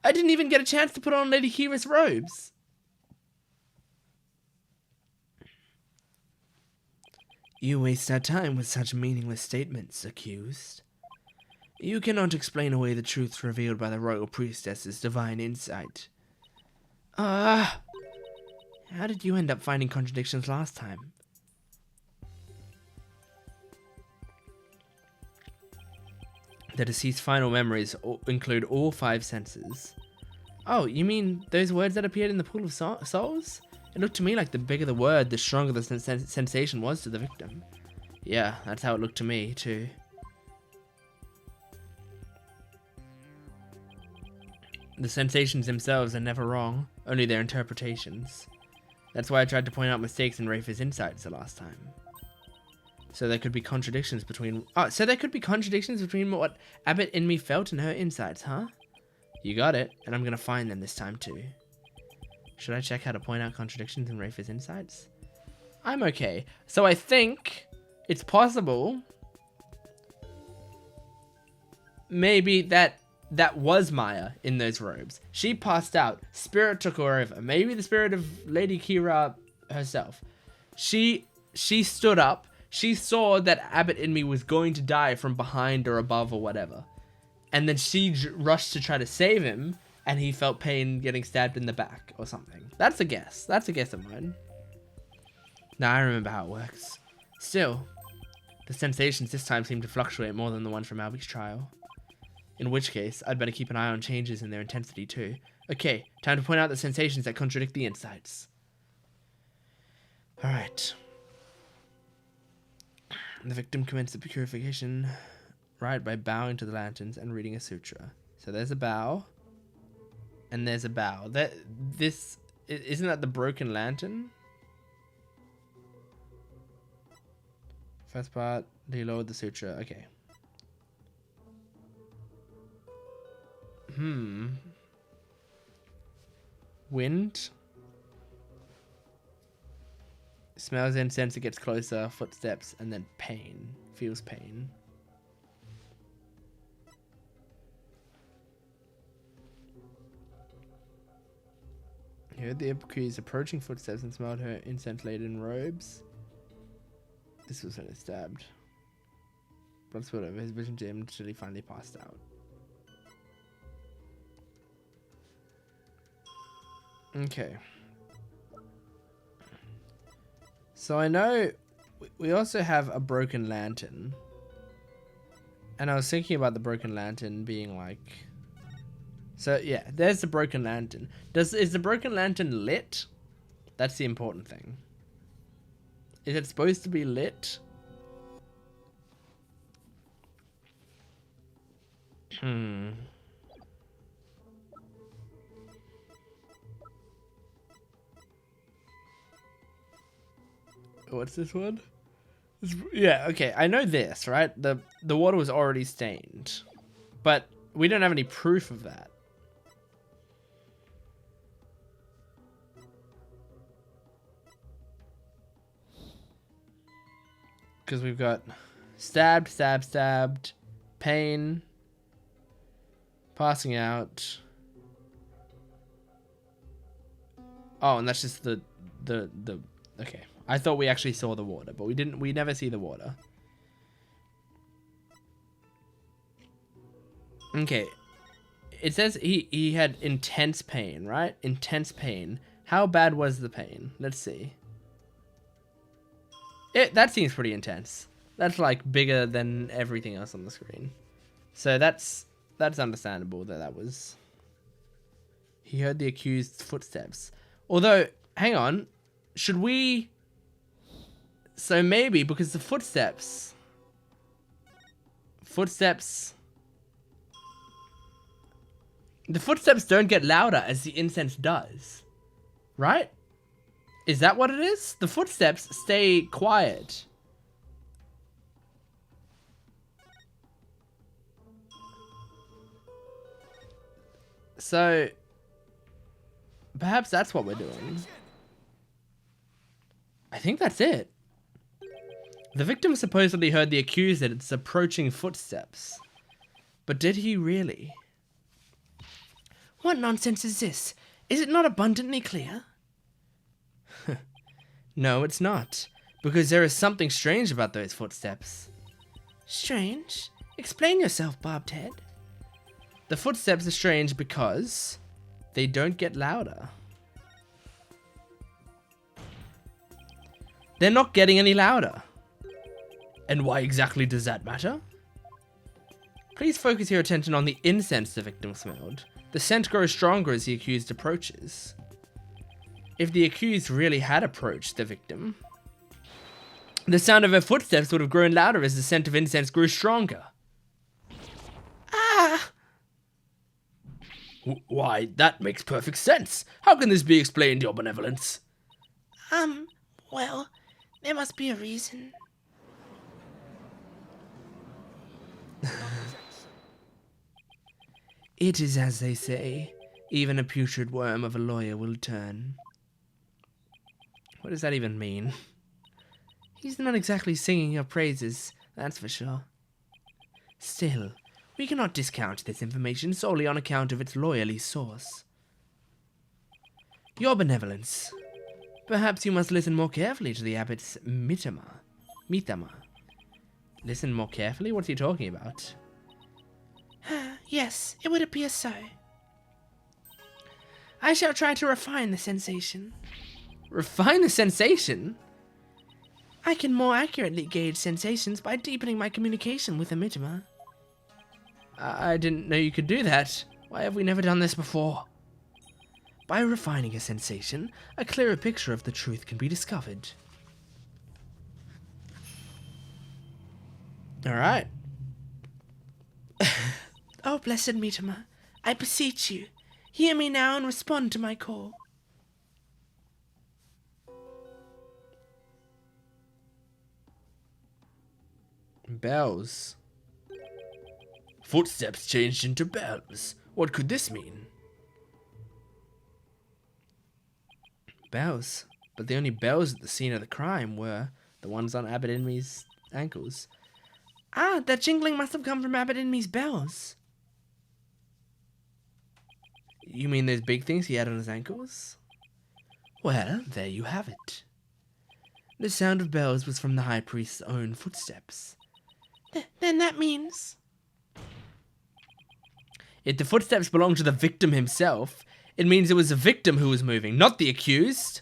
I didn't even get a chance to put on Lady Kira's robes. You waste our time with such meaningless statements, accused. You cannot explain away the truths revealed by the royal priestess's divine insight. How did you end up finding contradictions last time? The deceased's final memories include all 5 senses. Oh, you mean those words that appeared in the pool of souls? It looked to me like the bigger the word, the stronger the sensation was to the victim. Yeah, that's how it looked to me, too. The sensations themselves are never wrong, only their interpretations. That's why I tried to point out mistakes in Rafa's insights the last time. So there could be contradictions between... Oh, so there could be contradictions between what Abbott in me felt and her insights, huh? You got it, and I'm gonna find them this time too. Should I check how to point out contradictions in Rafa's insights? I'm okay. So I think it's possible... maybe that was Maya in those robes. She passed out. Spirit took her over. Maybe the spirit of Lady Kira herself. She stood up. She saw that Abbott in me was going to die from behind or above or whatever. And then she rushed to try to save him, and he felt pain getting stabbed in the back or something. That's a guess. That's a guess of mine. Now I remember how it works. Still, the sensations this time seem to fluctuate more than the ones from Albie's trial. In which case, I'd better keep an eye on changes in their intensity too. Okay, time to point out the sensations that contradict the insights. Alright. The victim commenced the purification rite by bowing to the lanterns and reading a sutra. So there's a bow. And there's a bow. Isn't that the broken lantern? First part, they lowered the sutra. Okay. Wind. Smells incense, it gets closer. Footsteps, and then pain. Feels pain. He heard the accused approaching footsteps and smelled her incense-laden robes. This was when it stabbed. Blood spilled over his vision dimmed until he finally passed out. Okay. So I know we also have a broken lantern. And I was thinking about the broken lantern being like... So yeah, there's the broken lantern. Is the broken lantern lit? That's the important thing. Is it supposed to be lit? What's this one? Yeah, okay. I know this, right? The water was already stained. But we don't have any proof of that. Because we've got stabbed, stabbed, stabbed, pain, passing out. Oh, and that's just the okay. I thought we actually saw the water, but we didn't. We never see the water. Okay. It says he had intense pain, right? Intense pain. How bad was the pain? Let's see. That seems pretty intense. That's like bigger than everything else on the screen. So that's understandable that was... He heard the accused's footsteps. Although, hang on. Should we... So maybe because the footsteps... The footsteps don't get louder as the incense does. Right? Is that what it is? The footsteps stay quiet. So, perhaps that's what we're doing. I think that's it. The victim supposedly heard the accused at its approaching footsteps. But did he really? What nonsense is this? Is it not abundantly clear? No, it's not. Because there is something strange about those footsteps. Strange? Explain yourself, Bobbed Head. The footsteps are strange because they don't get louder. They're not getting any louder. And why exactly does that matter? Please focus your attention on the incense the victim smelled. The scent grows stronger as the accused approaches. If the accused really had approached the victim, the sound of her footsteps would have grown louder as the scent of incense grew stronger. Ah! Why, that makes perfect sense. How can this be explained, your benevolence? Well, there must be a reason. It is as they say, even a putrid worm of a lawyer will turn. What does that even mean? He's not exactly singing your praises, that's for sure. Still, we cannot discount this information solely on account of its lawyerly source. Your benevolence. Perhaps you must listen more carefully to the abbot's mitama. Listen more carefully? What's he talking about? Yes, it would appear so. I shall try to refine the sensation. Refine the sensation? I can more accurately gauge sensations by deepening my communication with the mitama. I didn't know you could do that. Why have we never done this before? By refining a sensation, a clearer picture of the truth can be discovered. Alright. Oh, blessed mitama, I beseech you, hear me now and respond to my call. Bells. Footsteps changed into bells. What could this mean? Bells. But the only bells at the scene of the crime were the ones on Abbot Inme's ankles. Ah, that jingling must have come from Abbot Inme's bells. You mean those big things he had on his ankles? Well, there you have it. The sound of bells was from the high priest's own footsteps. Then that means... If the footsteps belong to the victim himself, it means it was the victim who was moving, not the accused.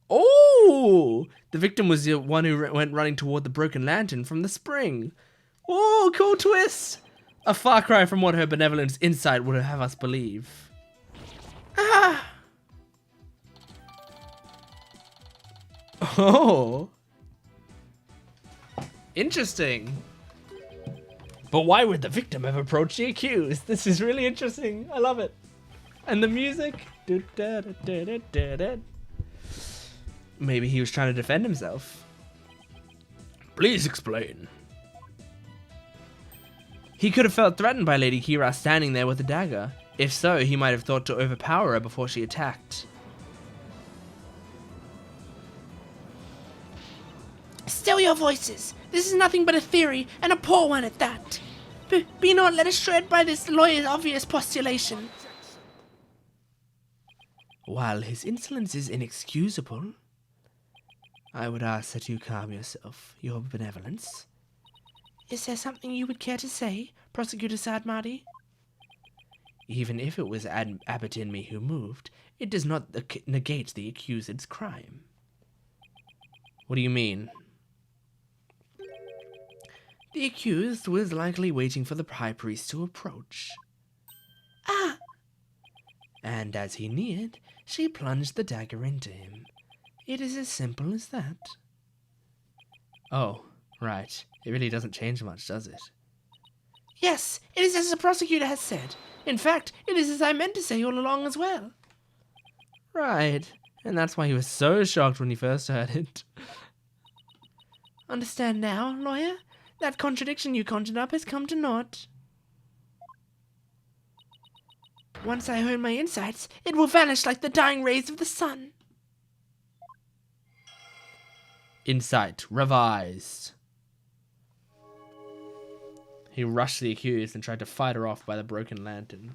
Oh! The victim was the one who went running toward the broken lantern from the spring. Oh, cool twist! A far cry from what her benevolence insight would have us believe. Ah! Oh. Interesting. But why would the victim have approached the accused? This is really interesting. I love it. And the music. Maybe he was trying to defend himself. Please explain. He could have felt threatened by Lady Kira standing there with a dagger. If so, he might have thought to overpower her before she attacked. Still your voices. This is nothing but a theory, and a poor one at that. Be not led astray by this lawyer's obvious postulation. While his insolence is inexcusable, I would ask that you calm yourself, your benevolence. Is there something you would care to say, Prosecutor Sadmadi? Even if it was Abbot Inme who moved, it does not negate the accused's crime. What do you mean? The accused was likely waiting for the high priest to approach. Ah! And as he neared, she plunged the dagger into him. It is as simple as that. Oh, right. It really doesn't change much, does it? Yes, it is as the prosecutor has said. In fact, it is as I meant to say all along as well. Right. And that's why he was so shocked when he first heard it. Understand now, lawyer? That contradiction you conjured up has come to naught. Once I hone my insights, it will vanish like the dying rays of the sun. Insight revised. He rushed the accused and tried to fight her off by the broken lantern.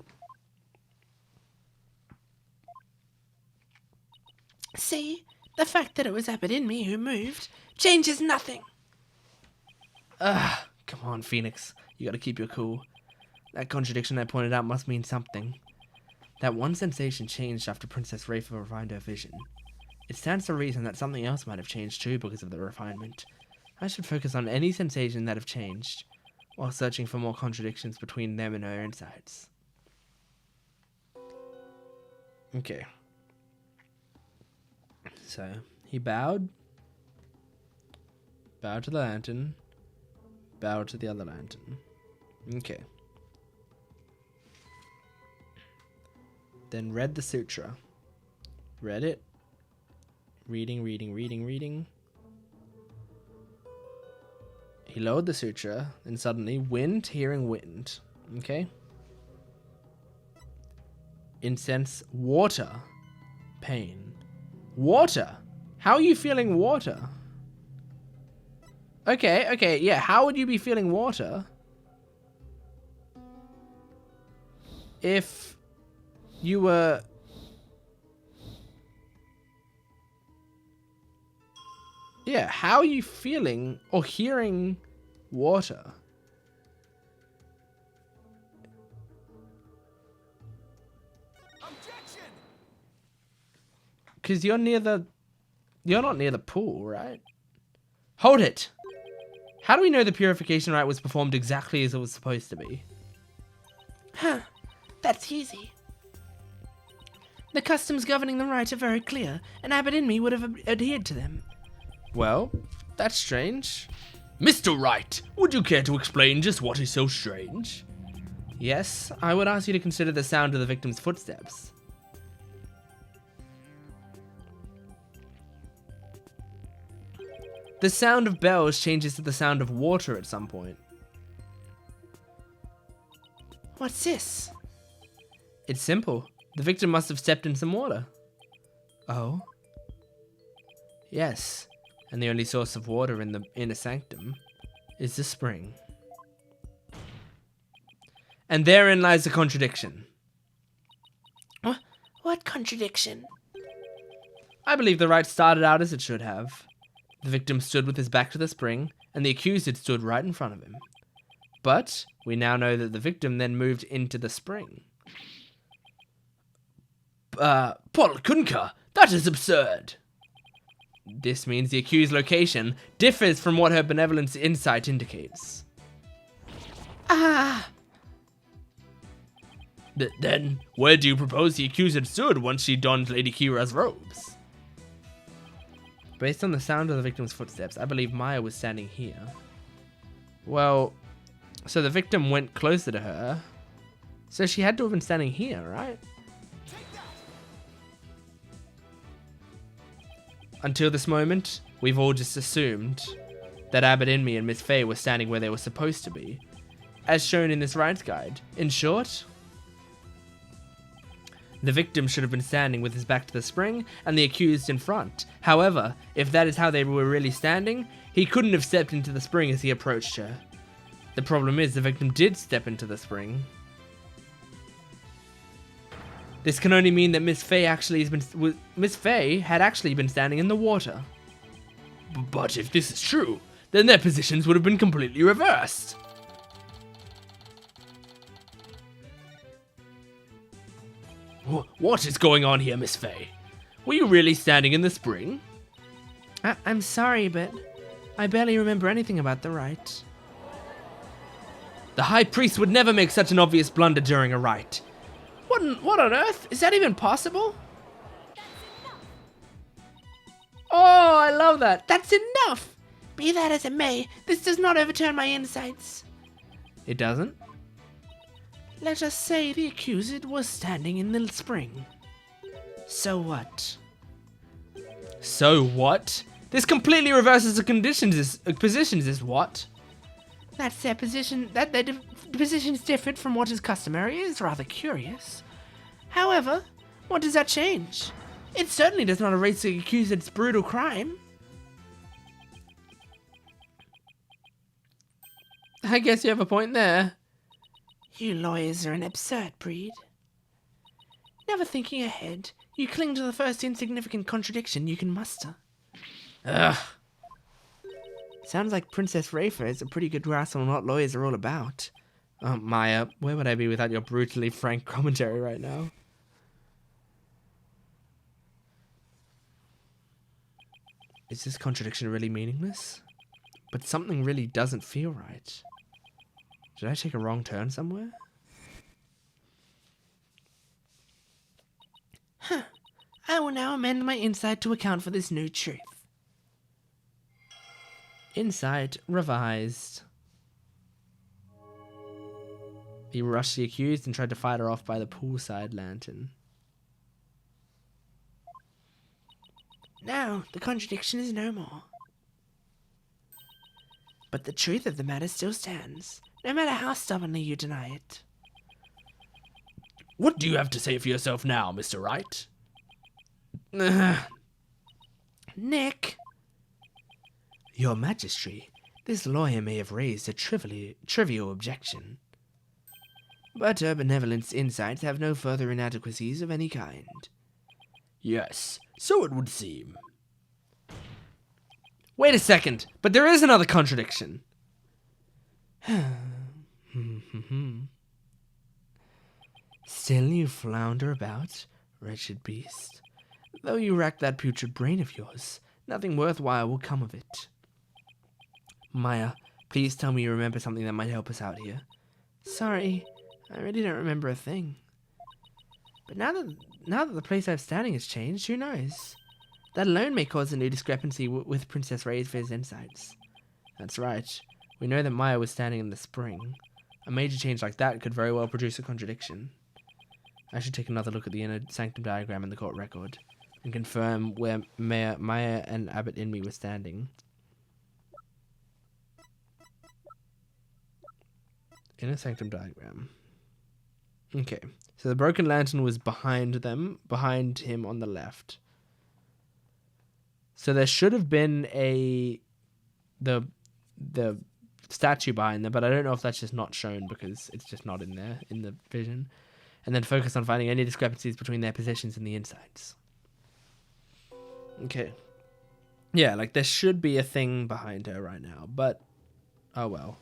See, the fact that it was Abbot Inme who moved changes nothing. Come on, Phoenix. You gotta keep your cool. That contradiction I pointed out must mean something. That one sensation changed after Princess Rafa refined her vision. It stands to reason that something else might have changed too because of the refinement. I should focus on any sensation that have changed, while searching for more contradictions between them and her insights. Okay. So, he bowed to the lantern, bowed to the other lantern. Okay. then read the sutra. Read it. Reading. He lowered the sutra, and suddenly, wind, hearing wind. Okay? Incense, water, pain. Water? How are you feeling water? Okay, yeah, how would you be feeling water if you were... Yeah, how are you feeling or hearing water? Because you're not near the pool, right? Hold it! How do we know the purification rite was performed exactly as it was supposed to be? Huh, that's easy. The customs governing the rite are very clear, and Abbot and me would have adhered to them. Well, that's strange. Mr. Wright, would you care to explain just what is so strange? Yes, I would ask you to consider the sound of the victim's footsteps. The sound of bells changes to the sound of water at some point. What's this? It's simple. The victim must have stepped in some water. Oh? Yes, and the only source of water in the Inner Sanctum is the spring. And therein lies the contradiction. What contradiction? I believe the rite started out as it should have. The victim stood with his back to the spring, and the accused had stood right in front of him. But we now know that the victim then moved into the spring. Paul Kunka, that is absurd. This means the accused's location differs from what her benevolence insight indicates. Ah! Then, where do you propose the accused had stood once she donned Lady Kira's robes? Based on the sound of the victim's footsteps, I believe Maya was standing here. Well, so the victim went closer to her, so she had to have been standing here, right? Until this moment, we've all just assumed that Abbot Inmi and Miss Faye were standing where they were supposed to be, as shown in this rites guide. In short, the victim should have been standing with his back to the spring and the accused in front. However, if that is how they were really standing, he couldn't have stepped into the spring as he approached her. The problem is the victim did step into the spring. This can only mean that Miss Faye had actually been standing in the water. But if this is true, then their positions would have been completely reversed. What is going on here, Miss Faye? Were you really standing in the spring? I'm sorry, but I barely remember anything about the rite. The High Priest would never make such an obvious blunder during a rite. What on earth? Is that even possible? Oh, I love that. That's enough! Be that as it may, this does not overturn my insights. It doesn't? Let us say the accused was standing in the spring. So what? So what? This completely reverses the positions is what? That's their position. That their positions differed from what is customary is rather curious. However, what does that change? It certainly does not erase the accused's brutal crime. I guess you have a point there. You lawyers are an absurd breed. Never thinking ahead, you cling to the first insignificant contradiction you can muster. Ugh. Sounds like Princess Rafa has a pretty good grasp on what lawyers are all about. Oh, Maya, where would I be without your brutally frank commentary right now? Is this contradiction really meaningless? But something really doesn't feel right. Did I take a wrong turn somewhere? I will now amend my insight to account for this new truth. Insight revised. He rushed the accused and tried to fight her off by the poolside lantern. Now, the contradiction is no more. But the truth of the matter still stands, no matter how stubbornly you deny it. What do you have to say for yourself now, Mr. Wright? Nick! Your Majesty, this lawyer may have raised a trivial objection. But her benevolent insights have no further inadequacies of any kind. Yes, so it would seem. Wait a second, but there is another contradiction. Still you flounder about, wretched beast. Though you rack that putrid brain of yours, nothing worthwhile will come of it. Maya, please tell me you remember something that might help us out here. Sorry, I really don't remember a thing. But now that the place I'm standing has changed, who knows? That alone may cause a new discrepancy with Princess Raisfair's insights. That's right. We know that Maya was standing in the spring. A major change like that could very well produce a contradiction. I should take another look at the Inner Sanctum diagram in the court record and confirm where Maya and Abbot Inmee were standing. Inner Sanctum diagram. Okay, so the broken lantern was behind him on the left. So there should have been the statue behind them, but I don't know if that's just not shown because it's just not in there in the vision. And then focus on finding any discrepancies between their positions and the insides. Okay. Yeah, like there should be a thing behind her right now, but oh well.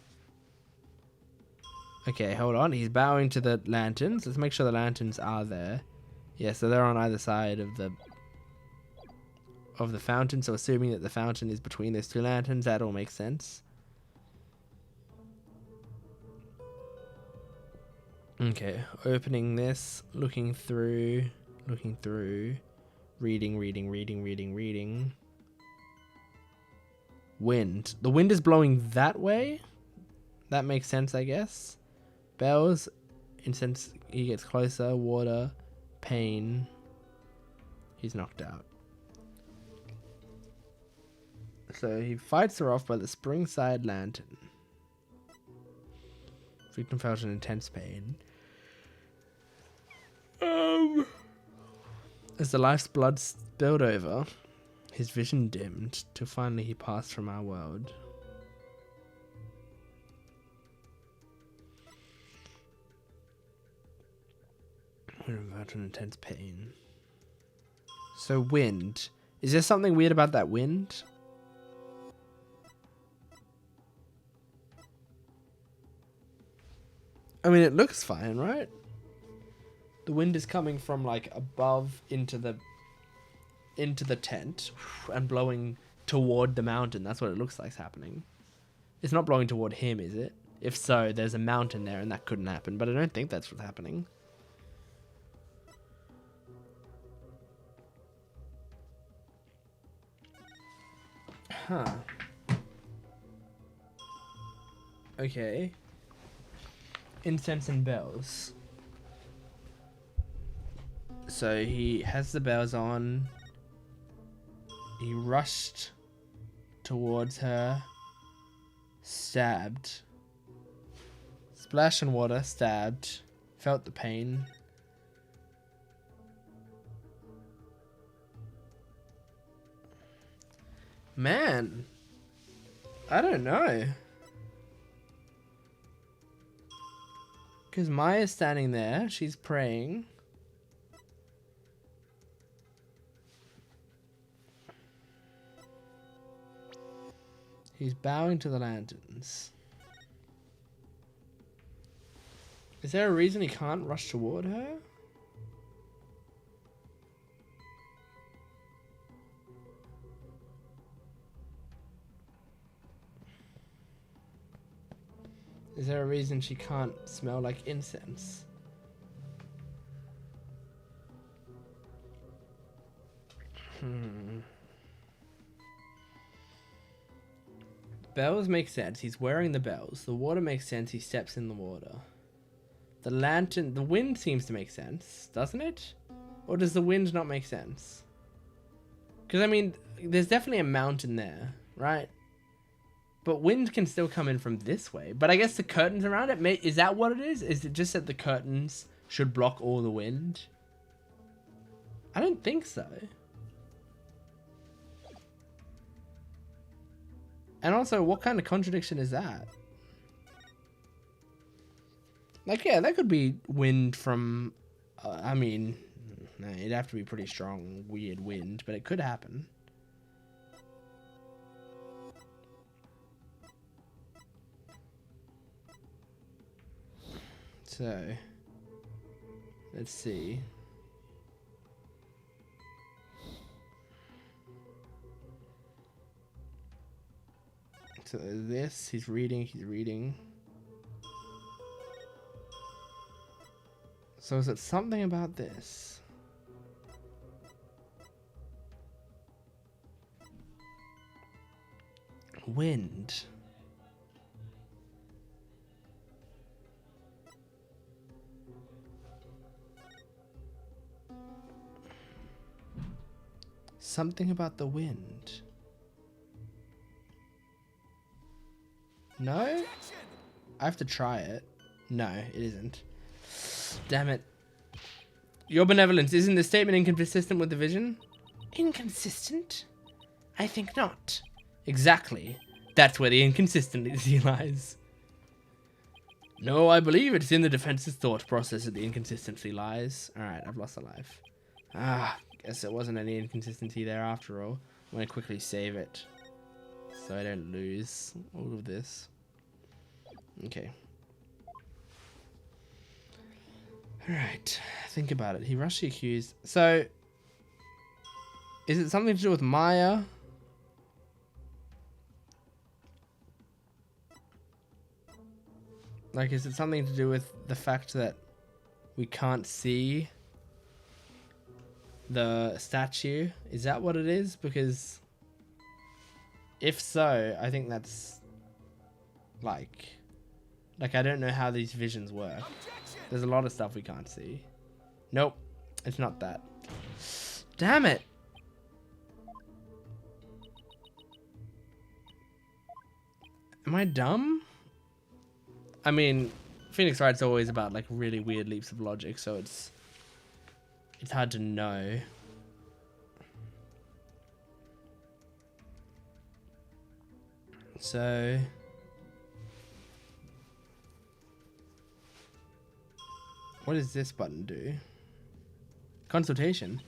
Okay, hold on. He's bowing to the lanterns. Let's make sure the lanterns are there. Yeah, so they're on either side of the fountain. So assuming that the fountain is between those two lanterns, that all makes sense. Okay, opening this, looking through, reading. Wind. The wind is blowing that way? That makes sense, I guess. Bells, incense, he gets closer, water, pain. He's knocked out. So he fights her off by the spring side lantern. Victim felt an intense pain. As the life's blood spilled over, his vision dimmed, till finally he passed from our world. Victim felt an intense pain. So wind. Is there something weird about that wind? I mean, it looks fine, right? The wind is coming from like above into the tent and blowing toward the mountain. That's what it looks like is happening. It's not blowing toward him, is it? If so, there's a mountain there and that couldn't happen, but I don't think that's what's happening. Huh. Okay. Incense and bells. So he has the bells on. He rushed towards her. Stabbed. Splash and water. Stabbed. Felt the pain. Man. I don't know. Because Maya's standing there. She's praying. He's bowing to the lanterns. Is there a reason he can't rush toward her? Is there a reason she can't smell like incense? Bells make sense. He's wearing the bells. The water makes sense. He steps in the water. The lantern... The wind seems to make sense, doesn't it? Or does the wind not make sense? Because, I mean, there's definitely a mountain there, right? But wind can still come in from this way. But I guess the curtains around it, is that what it is? Is it just that the curtains should block all the wind? I don't think so. And also, what kind of contradiction is that? Like, yeah, that could be wind from... I mean, no, it'd have to be pretty strong, weird wind, but it could happen. So, let's see. So this, he's reading. So is it something about this? Wind. Something about the wind. No? I have to try it. No, it isn't. Damn it. Your benevolence, isn't the statement inconsistent with the vision? Inconsistent? I think not. Exactly. That's where the inconsistency lies. No, I believe it's in the defense's thought process that the inconsistency lies. Alright, I've lost a life. Ah, guess there wasn't any inconsistency there after all. I'm going to quickly save it, so I don't lose all of this. Okay. Alright, think about it. He rushed the accused. So, is it something to do with Maya? Like, is it something to do with the fact that we can't see the statue? Is that what it is? Because if so, I think that's like I don't know how these visions work. There's a lot of stuff we can't see. Nope, it's not that. Damn it. Am I dumb? I mean, Phoenix Wright's always about like really weird leaps of logic, so it's hard to know. So what does this button do? Consultation.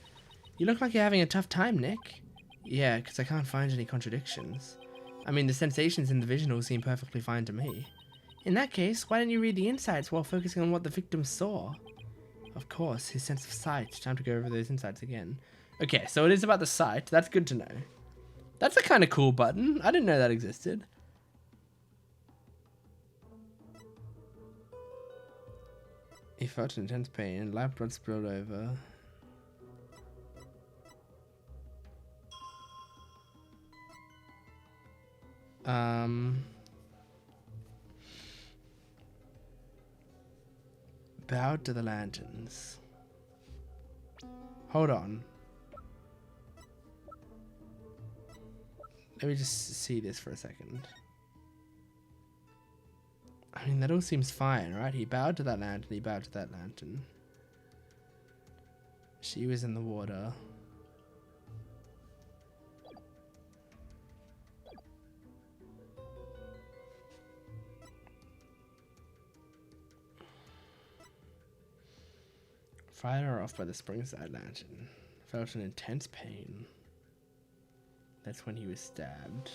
You look like you're having a tough time, Nick. Yeah, because I can't find any contradictions. I mean, the sensations in the vision all seem perfectly fine to me. In that case, why don't you read the insights while focusing on what the victim saw? Of course, his sense of sight. Time to go over those insights again. Okay, so it is about the sight. That's good to know. That's a kind of cool button. I didn't know that existed. He felt intense pain and live blood spilled over. Bowed to the lanterns. Hold on. Let me just see this for a second. I mean, that all seems fine, right? He bowed to that lantern, he bowed to that lantern. She was in the water. Fired her off by the springside lantern. Felt an intense pain. That's when he was stabbed.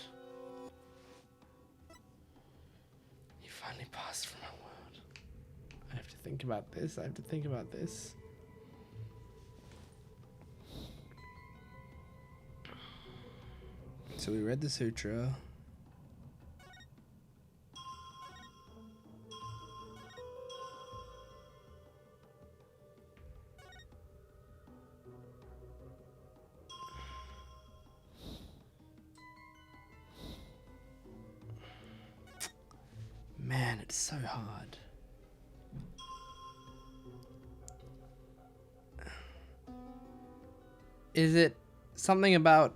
He finally passed from our world. I have to think about this. I have to think about this. So we read the sutra. Man, it's so hard. Is it Something about...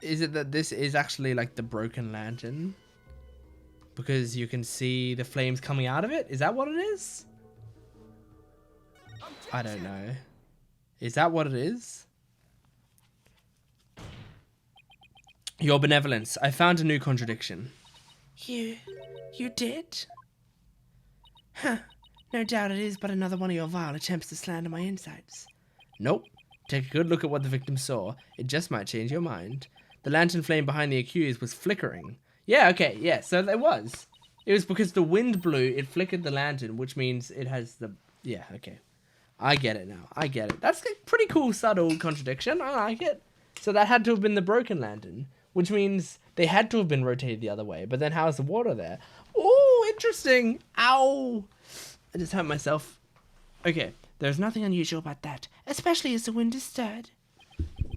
Is it that this is actually like the broken lantern? Because you can see the flames coming out of it? Is that what it is? I don't know. Is that what it is? Your benevolence. I found a new contradiction. You did? Huh. No doubt it is but another one of your vile attempts to slander my insights. Nope. Take a good look at what the victim saw. It just might change your mind. The lantern flame behind the accused was flickering. Yeah, okay, yeah, so it was. It was because the wind blew, it flickered the lantern, which means it has the... Yeah, okay. I get it now. I get it. That's a pretty cool, subtle contradiction. I like it. So that had to have been the broken lantern, which means they had to have been rotated the other way. But then how is the water there? Oh, interesting. Ow. I just hurt myself. Okay. There's nothing unusual about that, especially as the wind is stirred.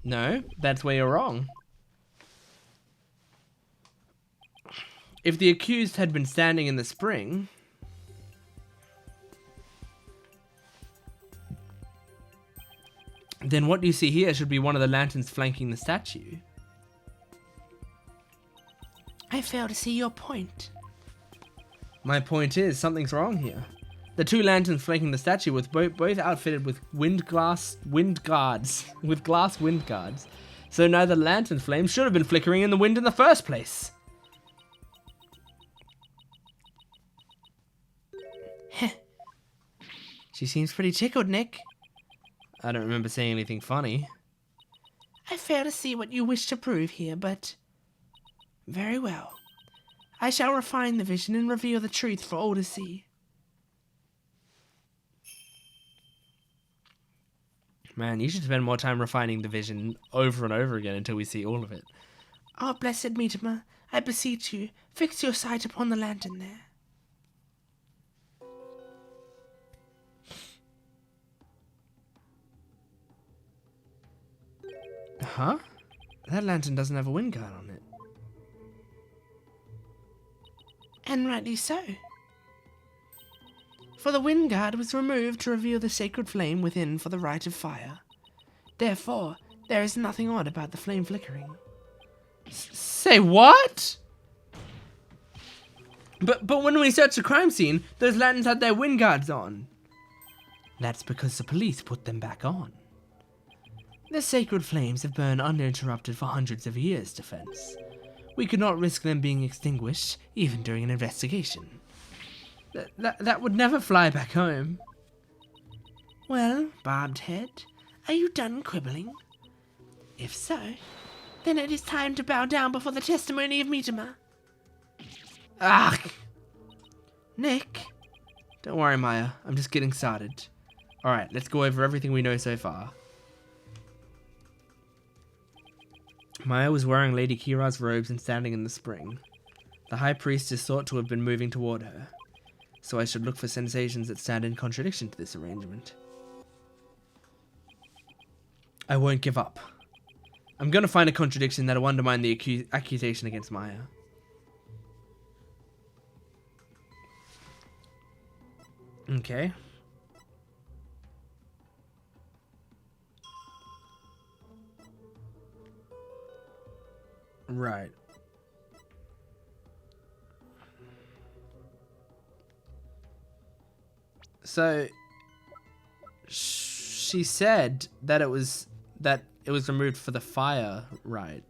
No, that's where you're wrong. If the accused had been standing in the spring... then what you see here should be one of the lanterns flanking the statue. I fail to see your point. My point is, something's wrong here. The two lanterns flanking the statue were both outfitted with glass wind guards. So neither lantern flame should have been flickering in the wind in the first place. Heh. She seems pretty tickled, Nick. I don't remember saying anything funny. I fail to see what you wish to prove here, but... very well. I shall refine the vision and reveal the truth for all to see. Man, you should spend more time refining the vision over and over again until we see all of it. Ah, blessed Meteor, I beseech you, fix your sight upon the lantern there. Huh? That lantern doesn't have a wind guard on it. And rightly so. For the wind guard was removed to reveal the sacred flame within for the rite of fire. Therefore, there is nothing odd about the flame flickering. Say what? But when we searched the crime scene, those lanterns had their wind guards on. That's because the police put them back on. The sacred flames have burned uninterrupted for hundreds of years, Defense. We could not risk them being extinguished, even during an investigation. That would never fly back home. Well, Barbed Head, are you done quibbling? If so, then it is time to bow down before the testimony of Meteor. Ah! Nick? Don't worry, Maya. I'm just getting started. Alright, let's go over everything we know so far. Maya was wearing Lady Kira's robes and standing in the spring. The High Priest is thought to have been moving toward her, so I should look for sensations that stand in contradiction to this arrangement. I won't give up. I'm going to find a contradiction that will undermine the accusation against Maya. Okay. Right. So she said that it was removed for the fire, right?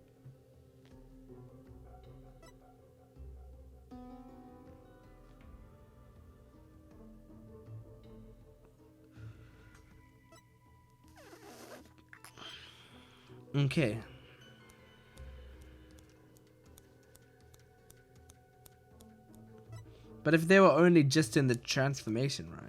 Okay. But if they were only just in the transformation, right?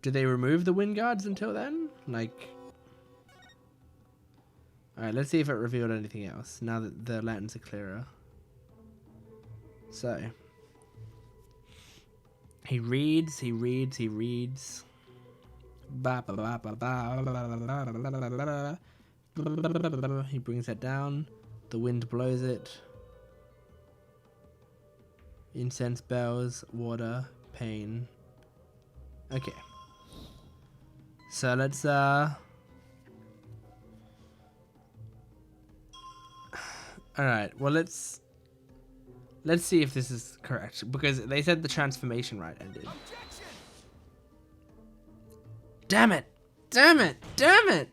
Do they remove the wind guards until then? Like... Alright, let's see if it revealed anything else, now that the lanterns are clearer. So... He reads. He brings that down. The wind blows it. Incense bells, water, pain. Okay. So let's Alright, well let's see if this is correct, because they said the transformation rite ended. Damn it! Damn it! Damn it!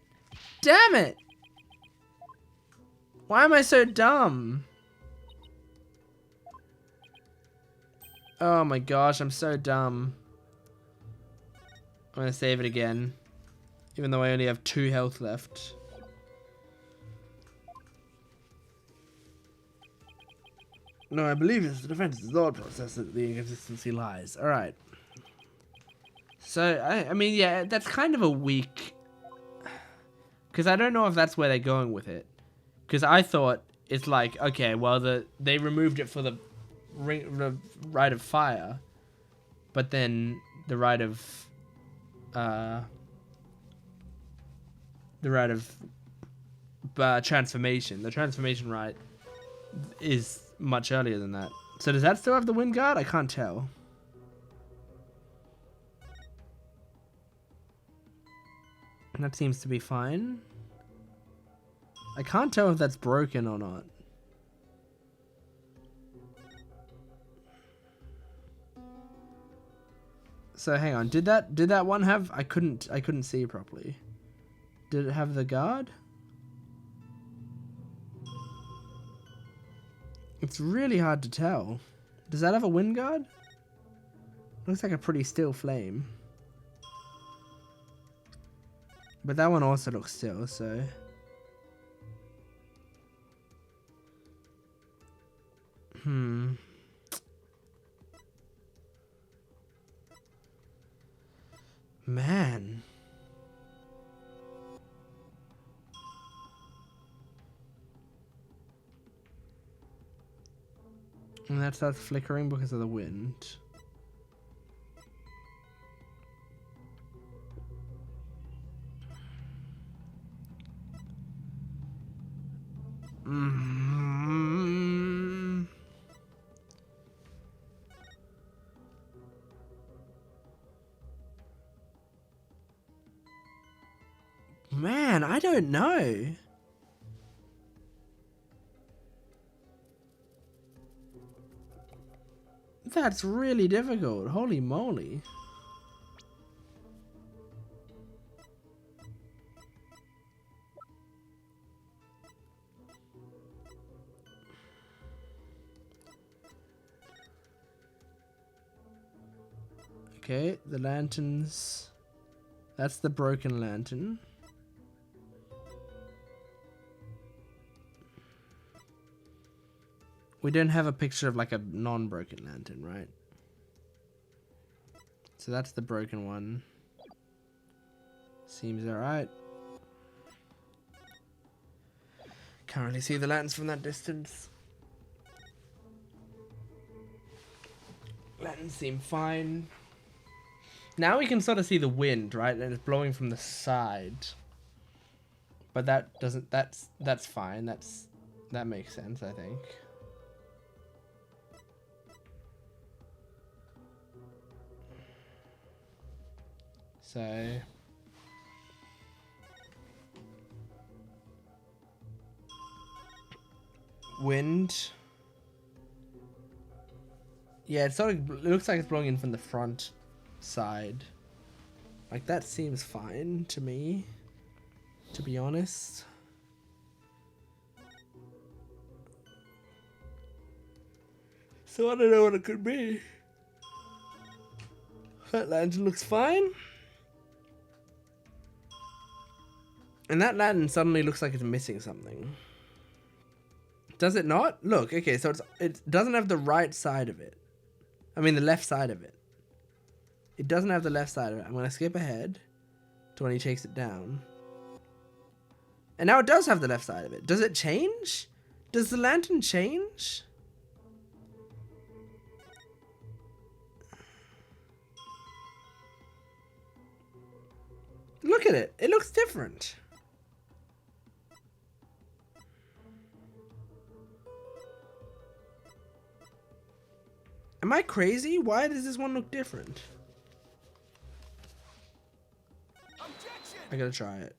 Damn it! Why am I so dumb? Oh my gosh, I'm so dumb. I'm gonna save it again, even though I only have 2 health left. No, I believe it's the defense's thought process that the inconsistency lies. Alright. So, I mean, yeah, that's kind of a weak... Because I don't know if that's where they're going with it. Because I thought it's like, okay, well, they removed it for the rite of fire. But then the rite of... transformation. The transformation rite is much earlier than that. So does that still have the wind guard? I can't tell. That seems to be fine. I can't tell if that's broken or not. So hang on, did that one have... I couldn't see properly. Did it have the guard? It's really hard to tell. Does that have a wind guard? Looks like a pretty still flame. But that one also looks still, so... Man. And that starts flickering because of the wind. Man, I don't know. That's really difficult. Holy moly. Okay, the lanterns. That's the broken lantern. We don't have a picture of like a non-broken lantern, right? So that's the broken one. Seems alright. Can't really see the lanterns from that distance. Lanterns seem fine. Now we can sort of see the wind, right? And it's blowing from the side. But that doesn't... That's fine. That makes sense, I think. So... Wind. Yeah, it looks like it's blowing in from the front side. Like, that seems fine to me, to be honest. So I don't know what it could be. That lantern looks fine. And that lantern suddenly looks like it's missing something. Does it not? Look, okay, so it doesn't have the right side of it. I mean, the left side of it. It doesn't have the left side of it. I'm going to skip ahead to when he takes it down. And now it does have the left side of it. Does it change? Does the lantern change? Look at it. It looks different. Am I crazy? Why does this one look different? I gotta try it.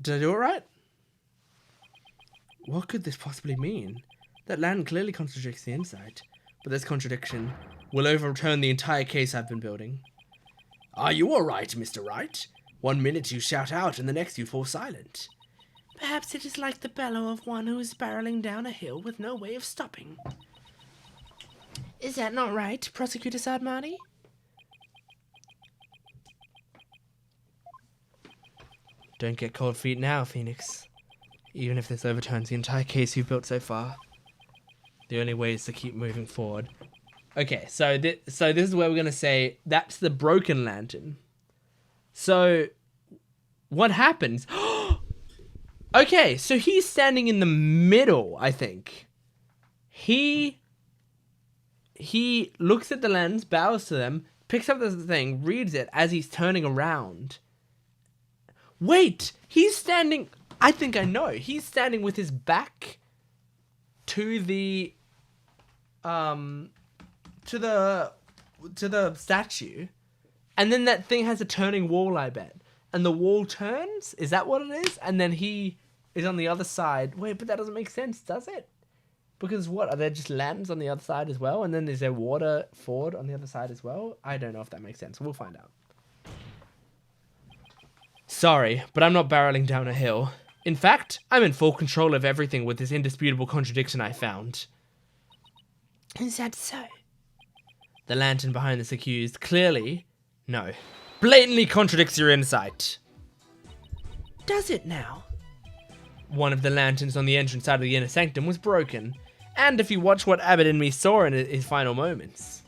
Did I do it right? What could this possibly mean? That land clearly contradicts the insight, but this contradiction will overturn the entire case I've been building. Are you alright, Mr. Wright? 1 minute you shout out and the next you fall silent. Perhaps it is like the bellow of one who is barreling down a hill with no way of stopping. Is that not right, Prosecutor Sadmani? Don't get cold feet now, Phoenix. Even if this overturns the entire case you've built so far, the only way is to keep moving forward. Okay, so this is where we're going to say that's the broken lantern. So, what happens? Okay, so he's standing in the middle, I think. He looks at the lens, bows to them, picks up the thing, reads it as he's turning around. Wait, he's standing... I think I know. He's standing with his back to the statue, and then that thing has a turning wall, I bet. And the wall turns? Is that what it is? And then he is on the other side. Wait, but that doesn't make sense, does it? Because what, are there just lanterns on the other side as well? And then is there water forward on the other side as well? I don't know if that makes sense. We'll find out. Sorry, but I'm not barreling down a hill. In fact, I'm in full control of everything with this indisputable contradiction I found. Is that so? The lantern behind this accused clearly, no, blatantly contradicts your insight. Does it now? One of the lanterns on the entrance side of the Inner Sanctum was broken, and if you watch what Abbott and me saw in his final moments.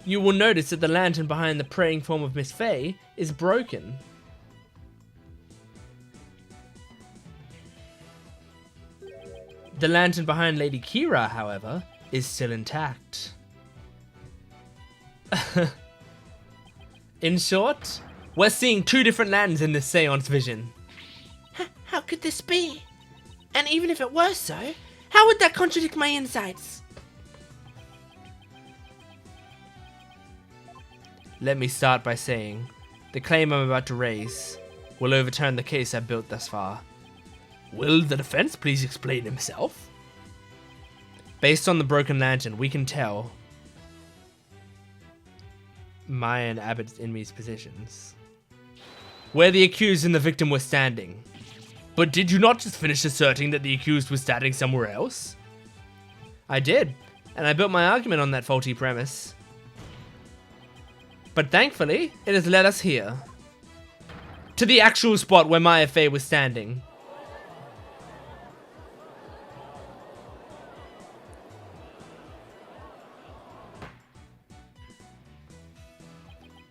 You will notice that the lantern behind the praying form of Miss Fey is broken. The lantern behind Lady Kira, however, is still intact. In short, we're seeing two different lanterns in this seance vision. How could this be? And even if it were so, how would that contradict my insights? Let me start by saying, the claim I'm about to raise will overturn the case I've built thus far. Will the defense please explain himself? Based on the broken lantern, we can tell Maya and Abbott's in these positions, where the accused and the victim were standing. But did you not just finish asserting that the accused was standing somewhere else? I did, and I built my argument on that faulty premise. But thankfully, it has led us here. To the actual spot where Maya Fey was standing.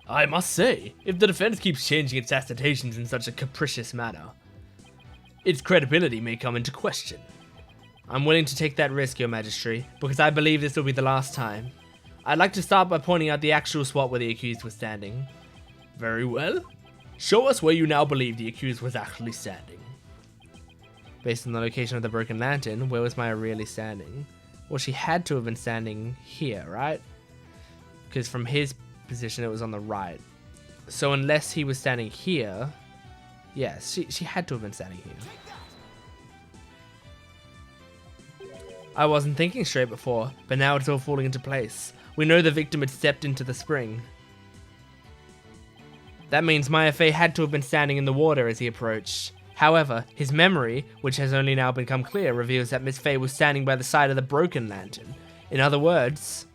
I must say, if the defense keeps changing its assertions in such a capricious manner, its credibility may come into question. I'm willing to take that risk, Your Majesty, because I believe this will be the last time. I'd like to start by pointing out the actual spot where the accused was standing. Very well. Show us where you now believe the accused was actually standing. Based on the location of the broken lantern, where was Maya really standing? Well, she had to have been standing here, right? Because from his position, it was on the right. So unless he was standing here... Yes, she had to have been standing here. I wasn't thinking straight before, but now it's all falling into place. We know the victim had stepped into the spring. That means Maya Fey had to have been standing in the water as he approached. However, his memory, which has only now become clear, reveals that Miss Fey was standing by the side of the broken lantern. In other words,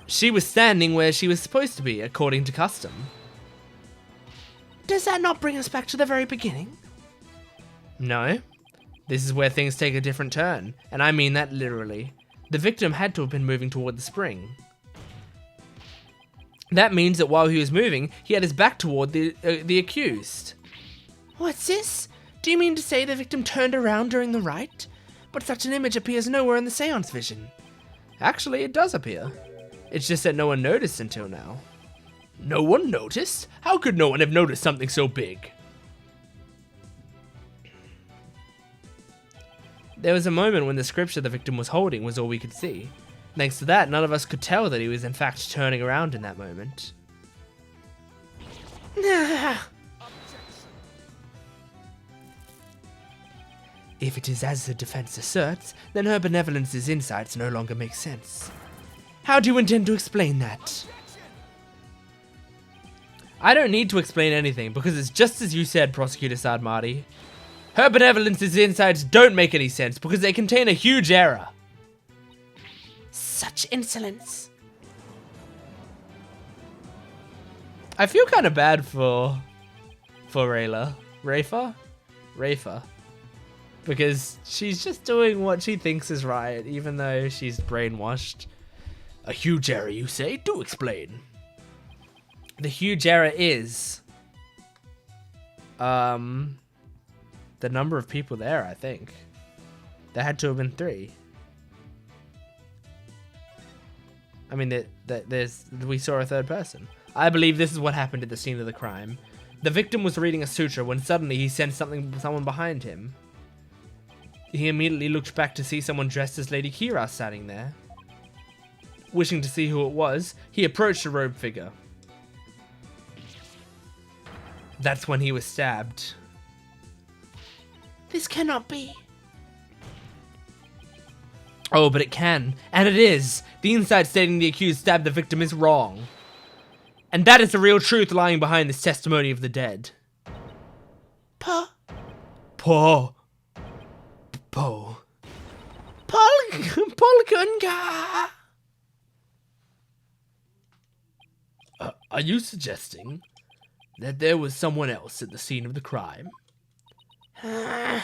she was standing where she was supposed to be, according to custom. Does that not bring us back to the very beginning? No. This is where things take a different turn, and I mean that literally. The victim had to have been moving toward the spring. That means that while he was moving, he had his back toward the accused. What's this? Do you mean to say the victim turned around during the rite? But such an image appears nowhere in the seance vision. Actually, it does appear. It's just that no one noticed until now. No one noticed? How could no one have noticed something so big? There was a moment when the scripture the victim was holding was all we could see. Thanks to that, none of us could tell that he was in fact turning around in that moment. If it is as the defense asserts, then her benevolence's insights no longer make sense. How do you intend to explain that? I don't need to explain anything, because it's just as you said, Prosecutor Sadmati. Her benevolence's insights don't make any sense, because they contain a huge error. Such insolence. I feel kind of bad for Rayla. Rafa. Because she's just doing what she thinks is right, even though she's brainwashed. A huge error, you say? Do explain. The huge error is the number of people there, I think. There had to have been 3. I mean, we saw a third person. I believe this is what happened at the scene of the crime. The victim was reading a sutra when suddenly he sensed someone behind him. He immediately looked back to see someone dressed as Lady Kira standing there. Wishing to see who it was, he approached the robed figure. That's when he was stabbed. This cannot be. Oh, but it can. And it is. The inside stating the accused stabbed the victim is wrong. And that is the real truth lying behind this testimony of the dead. Po. Polgunga. Are you suggesting that there was someone else at the scene of the crime? Have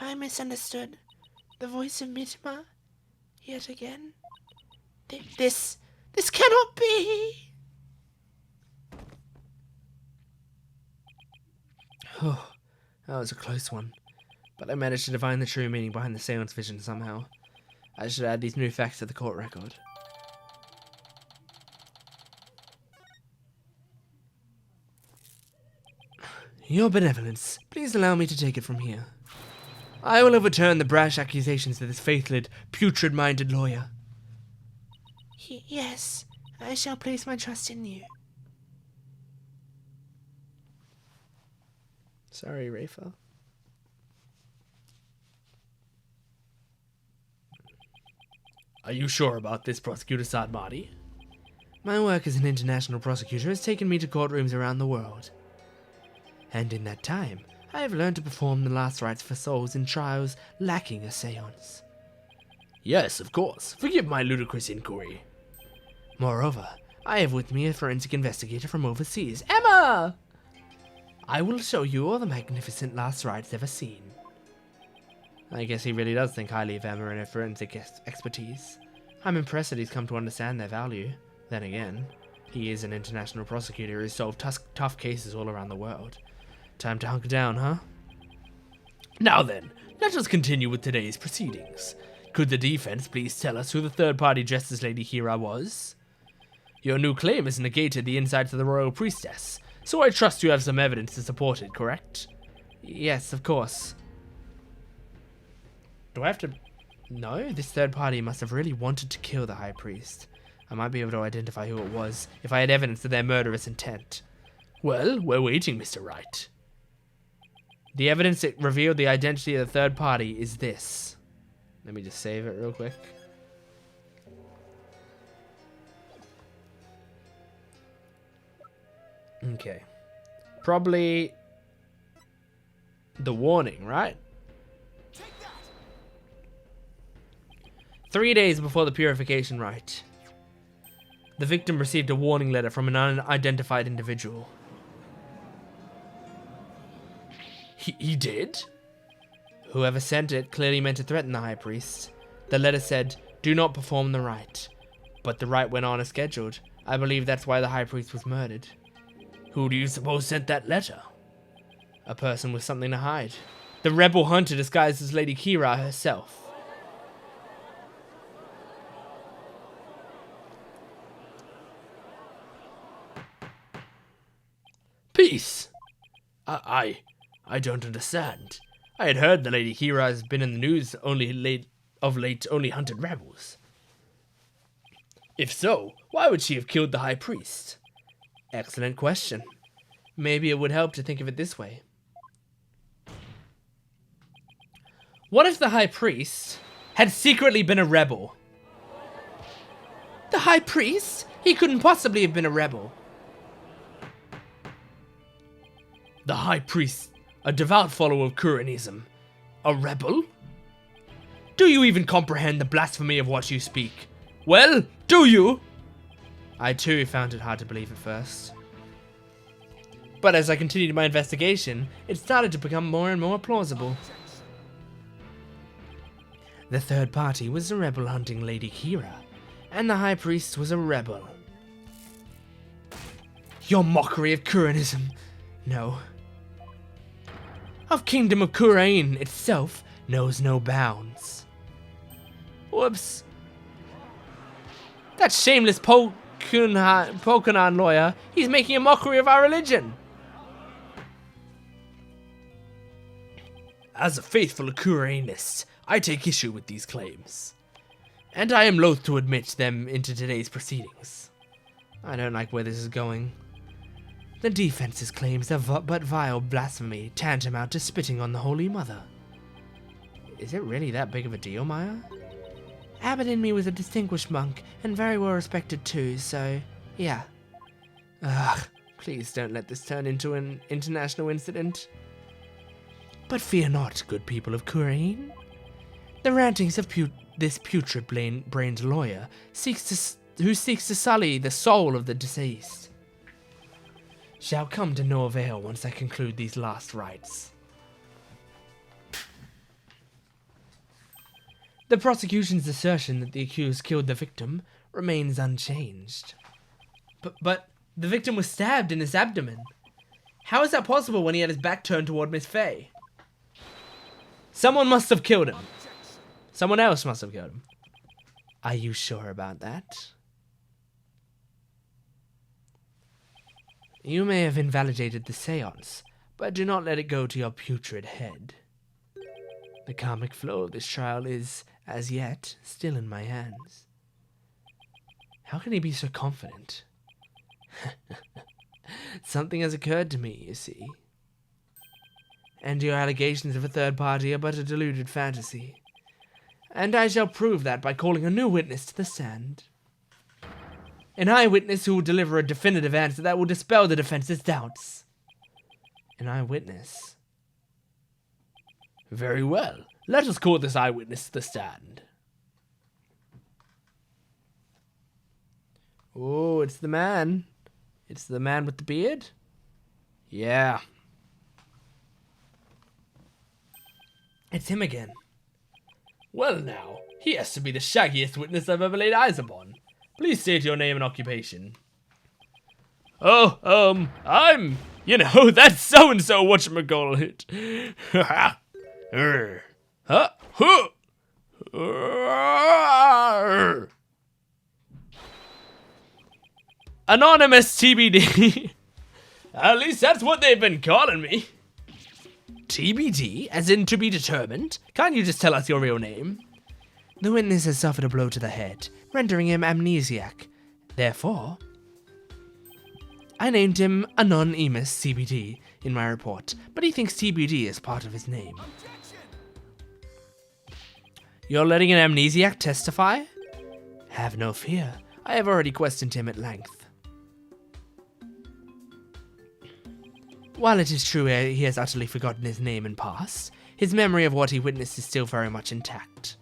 I misunderstood the voice of Mitima yet again? This cannot be. Oh, that was a close one. But I managed to divine the true meaning behind the seance vision somehow. I should add these new facts to the court record. Your benevolence, please allow me to take it from here. I will overturn the brash accusations of this faithless, putrid-minded lawyer. Yes, I shall place my trust in you. Sorry, Rafa. Are you sure about this, Prosecutor Sadmati? My work as an international prosecutor has taken me to courtrooms around the world. And in that time, I have learned to perform the last rites for souls in trials lacking a seance. Yes, of course. Forgive my ludicrous inquiry. Moreover, I have with me a forensic investigator from overseas, Emma! I will show you all the magnificent last rites ever seen. I guess he really does think highly of Emma and her forensic expertise. I'm impressed that he's come to understand their value. Then again, he is an international prosecutor who's solved tough cases all around the world. Time to hunker down, huh? Now then, let us continue with today's proceedings. Could the defense please tell us who the third party dressed as Lady Kira was? Your new claim has negated the insights of the royal priestess, so I trust you have some evidence to support it, correct? Yes, of course. Do I have to... No, this third party must have really wanted to kill the high priest. I might be able to identify who it was if I had evidence of their murderous intent. Well, we're waiting, Mr. Wright. The evidence that revealed the identity of the third party is this. Let me just save it real quick. Okay. Probably the warning, right? 3 days before the purification rite, the victim received a warning letter from an unidentified individual. He did? Whoever sent it clearly meant to threaten the high priest. The letter said, "Do not perform the rite." But the rite went on as scheduled. I believe that's why the high priest was murdered. Who do you suppose sent that letter? A person with something to hide. The rebel hunter disguised as Lady Kira herself. Peace? I don't understand. I had heard the Lady Kira has been in the news of late only hunted rebels. If so, why would she have killed the High Priest? Excellent question. Maybe it would help to think of it this way. What if the High Priest had secretly been a rebel? The High Priest? He couldn't possibly have been a rebel. The High Priest, a devout follower of Kudainism, a rebel? Do you even comprehend the blasphemy of what you speak? Well, do you? I too found it hard to believe at first. But as I continued my investigation, it started to become more and more plausible. The third party was a rebel hunting Lady Kira, and the High Priest was a rebel. Your mockery of Kudainism. No. Of Kingdom of Kudain itself knows no bounds. Whoops. That shameless Pokemon lawyer, he's making a mockery of our religion. As a faithful Kudainist, I take issue with these claims, and I am loath to admit them into today's proceedings. I don't like where this is going. The defense's claims are but vile blasphemy, tantamount to spitting on the Holy Mother. Is it really that big of a deal, Maya? Abbot in me was a distinguished monk, and very well respected too, so, yeah. Ugh, please don't let this turn into an international incident. But fear not, good people of Kudain. The rantings of this putrid-brained lawyer who seeks to sully the soul of the deceased shall come to no avail once I conclude these last rites. The prosecution's assertion that the accused killed the victim remains unchanged. But the victim was stabbed in his abdomen. How is that possible when he had his back turned toward Miss Faye? Someone must have killed him. Someone else must have killed him. Are you sure about that? You may have invalidated the seance, but do not let it go to your putrid head. The karmic flow of this trial is, as yet, still in my hands. How can he be so confident? Something has occurred to me, you see. And your allegations of a third party are but a deluded fantasy. And I shall prove that by calling a new witness to the stand. An eyewitness who will deliver a definitive answer that will dispel the defense's doubts. An eyewitness. Very well. Let us call this eyewitness to the stand. Oh, it's the man. It's the man with the beard? Yeah. It's him again. Well now, he has to be the shaggiest witness I've ever laid eyes upon. Please state your name and occupation. Oh, I'm, that's so-and-so whatchamacallit. Huh? Huh? Anonymous TBD. At least that's what they've been calling me. TBD, as in to be determined? Can't you just tell us your real name? The witness has suffered a blow to the head, rendering him amnesiac. Therefore, I named him Anonymous TBD in my report, but he thinks TBD is part of his name. You're letting an amnesiac testify? Have no fear. I have already questioned him at length. While it is true he has utterly forgotten his name and past, his memory of what he witnessed is still very much intact.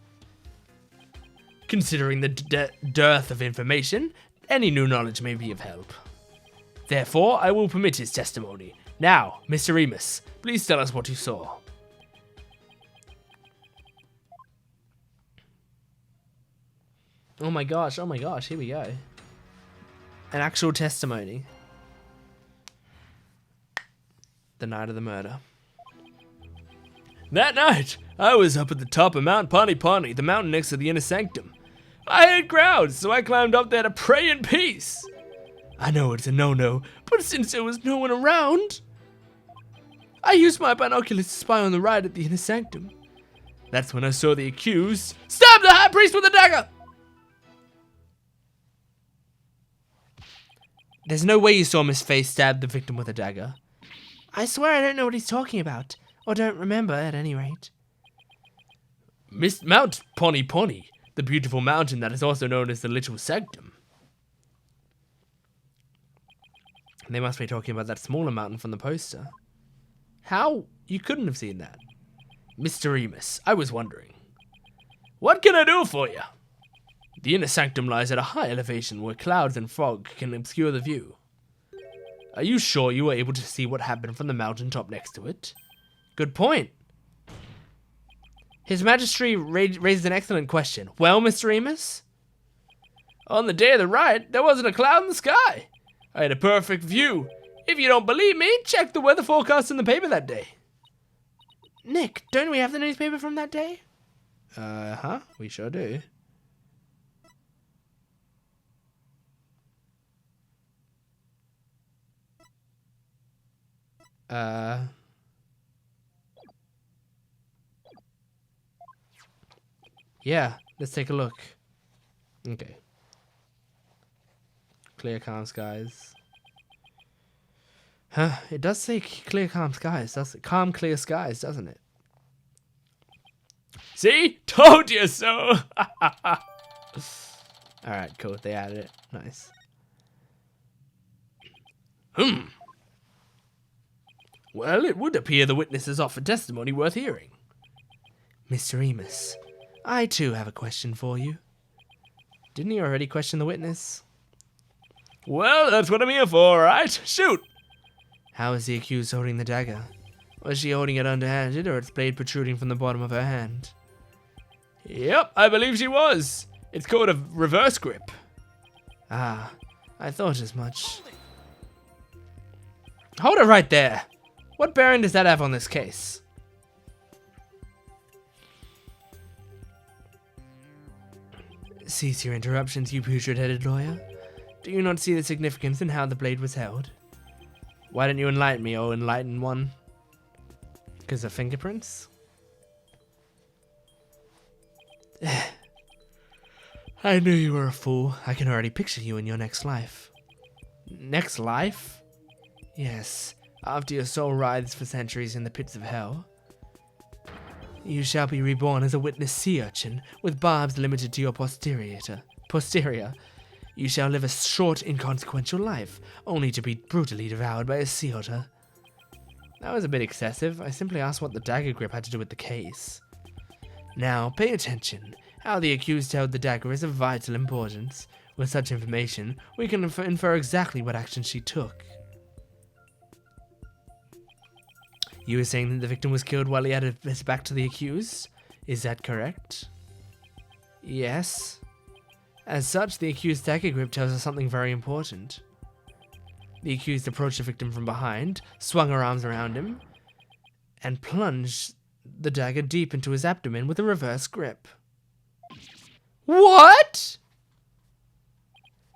Considering the dearth of information, any new knowledge may be of help. Therefore, I will permit his testimony. Now, Mr. Remus, please tell us what you saw. Oh my gosh, here we go. An actual testimony. The night of the murder. That night, I was up at the top of Mount Pani, the mountain next to the Inner Sanctum. I heard crowds, so I climbed up there to pray in peace. I know it's a no-no, but since there was no one around, I used my binoculars to spy on the ride at the Inner Sanctum. That's when I saw the accused stab the High Priest with a dagger! There's no way you saw Miss Faye stab the victim with a dagger. I swear I don't know what he's talking about, or don't remember at any rate. Miss Mount Pony Pony, the beautiful mountain that is also known as the Little Sanctum. They must be talking about that smaller mountain from the poster. How? You couldn't have seen that. Mr. Remus, I was wondering. What can I do for you? The Inner Sanctum lies at a high elevation where clouds and fog can obscure the view. Are you sure you were able to see what happened from the mountaintop next to it? Good point. His Majesty raised an excellent question. Well, Mr. Remus? On the day of the riot, there wasn't a cloud in the sky. I had a perfect view. If you don't believe me, check the weather forecast in the paper that day. Nick, don't we have the newspaper from that day? We sure do. Yeah, let's take a look. Okay. Clear, calm skies. Huh, it does say clear, calm skies, does it? Calm, clear skies, doesn't it? See? Told you so! Alright, cool, they added it. Nice. Well, it would appear the witnesses offered testimony worth hearing. Mr. Remus, I too have a question for you. Didn't you already question the witness? Well, that's what I'm here for, alright? Shoot! How is the accused holding the dagger? Was she holding it underhanded, or its blade protruding from the bottom of her hand? Yep, I believe she was. It's called a reverse grip. Ah, I thought as much. Hold it right there. What bearing does that have on this case? Cease your interruptions, you putrid-headed lawyer. Do you not see the significance in how the blade was held? Why didn't you enlighten me, oh enlightened one? Because of fingerprints? I knew you were a fool. I can already picture you in your next life. Next life? Yes, after your soul writhes for centuries in the pits of hell. You shall be reborn as a witness sea urchin, with barbs limited to your posterior. You shall live a short, inconsequential life, only to be brutally devoured by a sea otter. That was a bit excessive. I simply asked what the dagger grip had to do with the case. Now, pay attention. How the accused held the dagger is of vital importance. With such information, we can infer exactly what action she took. You were saying that the victim was killed while he had his back to the accused? Is that correct? Yes. As such, the accused's dagger grip tells us something very important. The accused approached the victim from behind, swung her arms around him, and plunged the dagger deep into his abdomen with a reverse grip. What?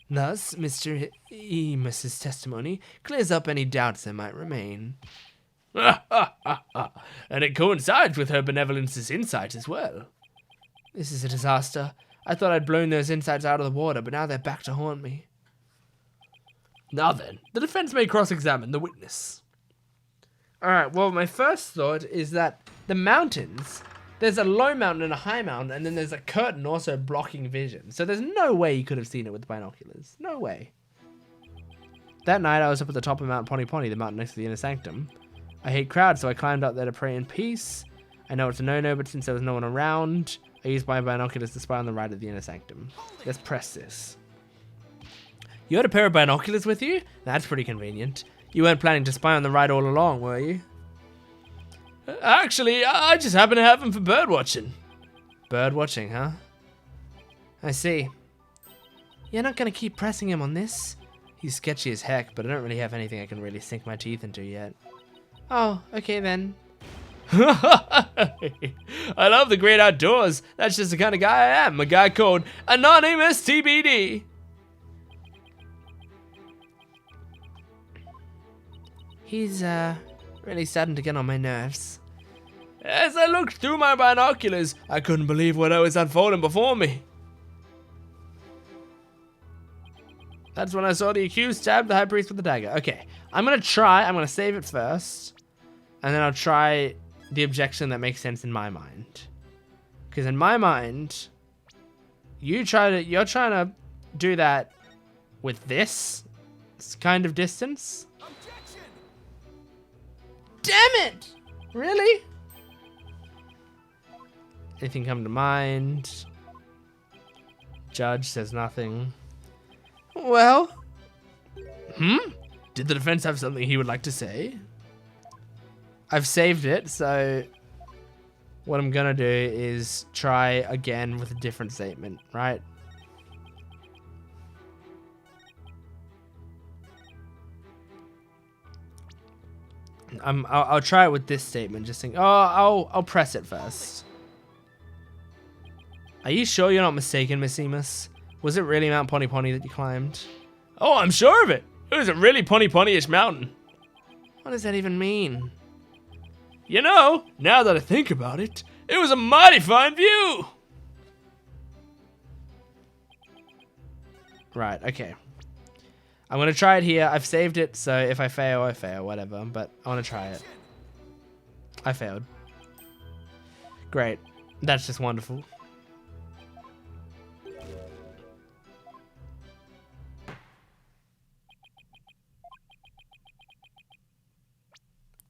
Thus, Mr. Emus's testimony clears up any doubts that might remain. And it coincides with her benevolence's insight as well. This is a disaster. I thought I'd blown those insights out of the water, but now they're back to haunt me. Now then, the defense may cross-examine the witness. Alright, well, my first thought is that the mountains, there's a low mountain and a high mountain, and then there's a curtain also blocking vision. So there's no way you could have seen it with binoculars. No way. That night, I was up at the top of Mount Pony Pony, the mountain next to the Inner Sanctum. I hate crowds, so I climbed up there to pray in peace. I know it's a no-no, but since there was no one around, I used my binoculars to spy on the ride at the Inner Sanctum. Let's press this. You had a pair of binoculars with you? That's pretty convenient. You weren't planning to spy on the ride all along, were you? Actually, I just happen to have them for bird watching. Bird watching, huh? I see. You're not going to keep pressing him on this? He's sketchy as heck, but I don't really have anything I can really sink my teeth into yet. Oh, okay then. I love the great outdoors. That's just the kind of guy I am. A guy called Anonymous TBD. He's, really starting to get on my nerves. As I looked through my binoculars, I couldn't believe what was unfolding before me. That's when I saw the accused stab the high priest with the dagger. Okay, I'm gonna save it first, and then I'll try the objection that makes sense in my mind. Because in my mind, you're trying to do that with this kind of distance. Objection! Damn it! Really? Anything come to mind? Judge says nothing. Well, did the defense have something he would like to say? I've saved it, so what I'm gonna do is try again with a different statement, right? I'll try it with this statement. Just think. Oh, I'll press it first. Are you sure you're not mistaken, Miss Emus? Was it really Mount Pony Pony that you climbed? Oh, I'm sure of it. It was a really Pony Pony-ish mountain. What does that even mean? You know, now that I think about it, it was a mighty fine view. Right, okay. I'm going to try it here. I've saved it, so if I fail, I fail, whatever. But I want to try it. I failed. Great. That's just wonderful.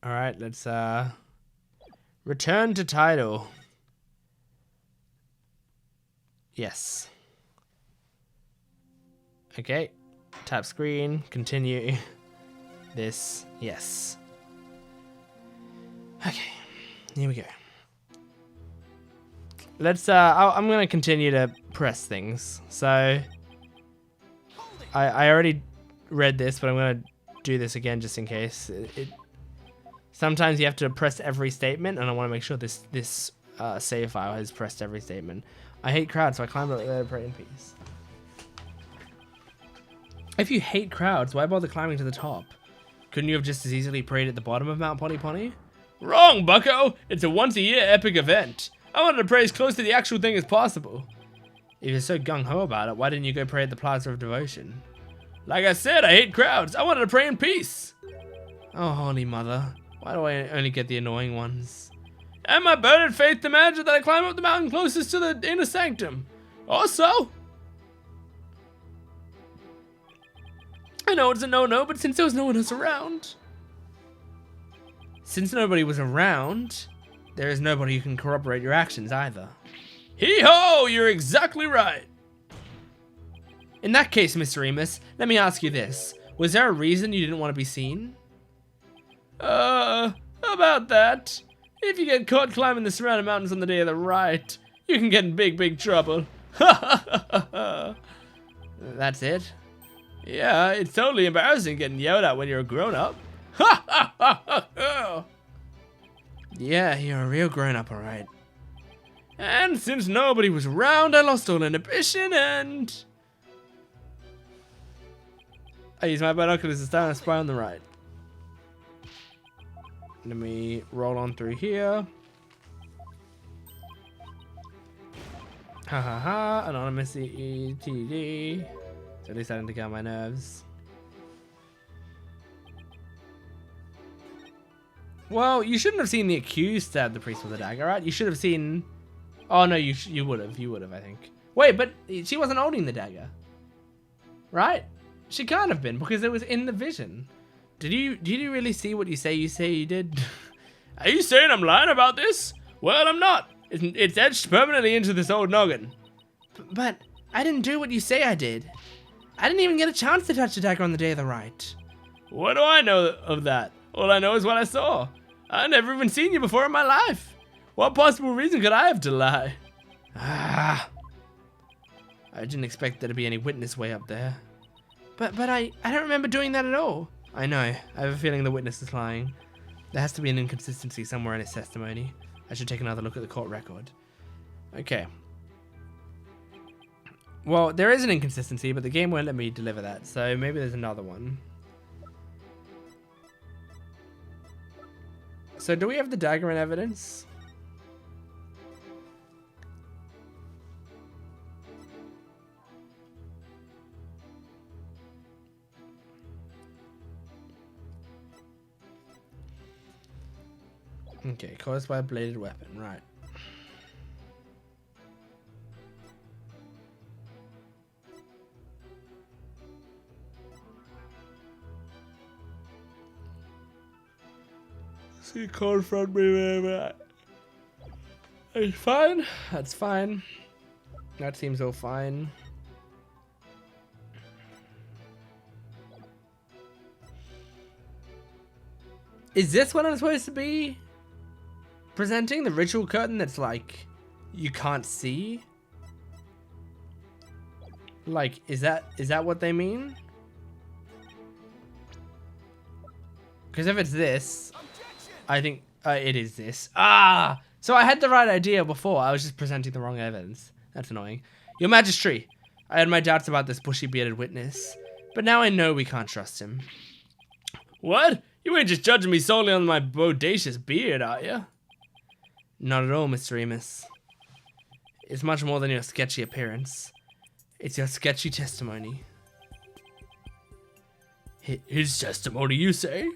All right, let's return to title. Yes. Okay. Tap screen, continue. This, yes. Okay, here we go. Let's, I'm gonna continue to press things. So, I already read this, but I'm gonna do this again just in case. Sometimes you have to press every statement, and I want to make sure this save file has pressed every statement. I hate crowds, so I climbed up there to pray in peace. If you hate crowds, why bother climbing to the top? Couldn't you have just as easily prayed at the bottom of Mount Pony Pony? Wrong, bucko! It's a once-a-year epic event. I wanted to pray as close to the actual thing as possible. If you're so gung-ho about it, why didn't you go pray at the Plaza of Devotion? Like I said, I hate crowds. I wanted to pray in peace. Oh, Holy Mother. Why do I only get the annoying ones? And my burning faith demands that I climb up the mountain closest to the Inner Sanctum. Also, I know it's a no-no, but since there was no one else around. Since nobody was around, there is nobody who can corroborate your actions either. Hee-ho! You're exactly right. In that case, Mr. Remus, let me ask you this. Was there a reason you didn't want to be seen? About that. If you get caught climbing the surrounding mountains on the day of the rite, you can get in big, big trouble. That's it? Yeah, it's totally embarrassing getting yelled at when you're a grown-up. Yeah, you're a real grown-up, alright. And since nobody was around, I lost all inhibition and I use my binoculars to start and spy on the right. Let me roll on through here. Ha ha ha, anonymous ETD. It's really starting to get on my nerves. Well, you shouldn't have seen the accused stab the priest with a dagger, right? You should have seen... Oh no, you would have, I think. Wait, but she wasn't holding the dagger. Right? She can't have been, because it was in the vision. Did you really see what you say you did? Are you saying I'm lying about this? Well, I'm not. It's etched permanently into this old noggin. But I didn't do what you say I did. I didn't even get a chance to touch the dagger on the day of the rite. What do I know of that? All I know is what I saw. I've never even seen you before in my life. What possible reason could I have to lie? I didn't expect there to be any witness way up there. But I don't remember doing that at all. I know. I have a feeling the witness is lying. There has to be an inconsistency somewhere in his testimony. I should take another look at the court record. Okay. Well, there is an inconsistency, but the game won't let me deliver that, so maybe there's another one. So do we have the dagger in evidence? Okay, caused by a bladed weapon, right. See, confront me, man. It's fine. That's fine. That seems all fine. Is this what I'm supposed to be presenting? The ritual curtain that's like you can't see? Like, is that what they mean? Because if it's this, I think it is this. Ah! So I had the right idea before. I was just presenting the wrong evidence. That's annoying. Your Majesty, I had my doubts about this bushy-bearded witness, but now I know we can't trust him. What? You ain't just judging me solely on my bodacious beard, are you? Not at all, Mr. Remus. It's much more than your sketchy appearance. It's your sketchy testimony. His testimony, you say?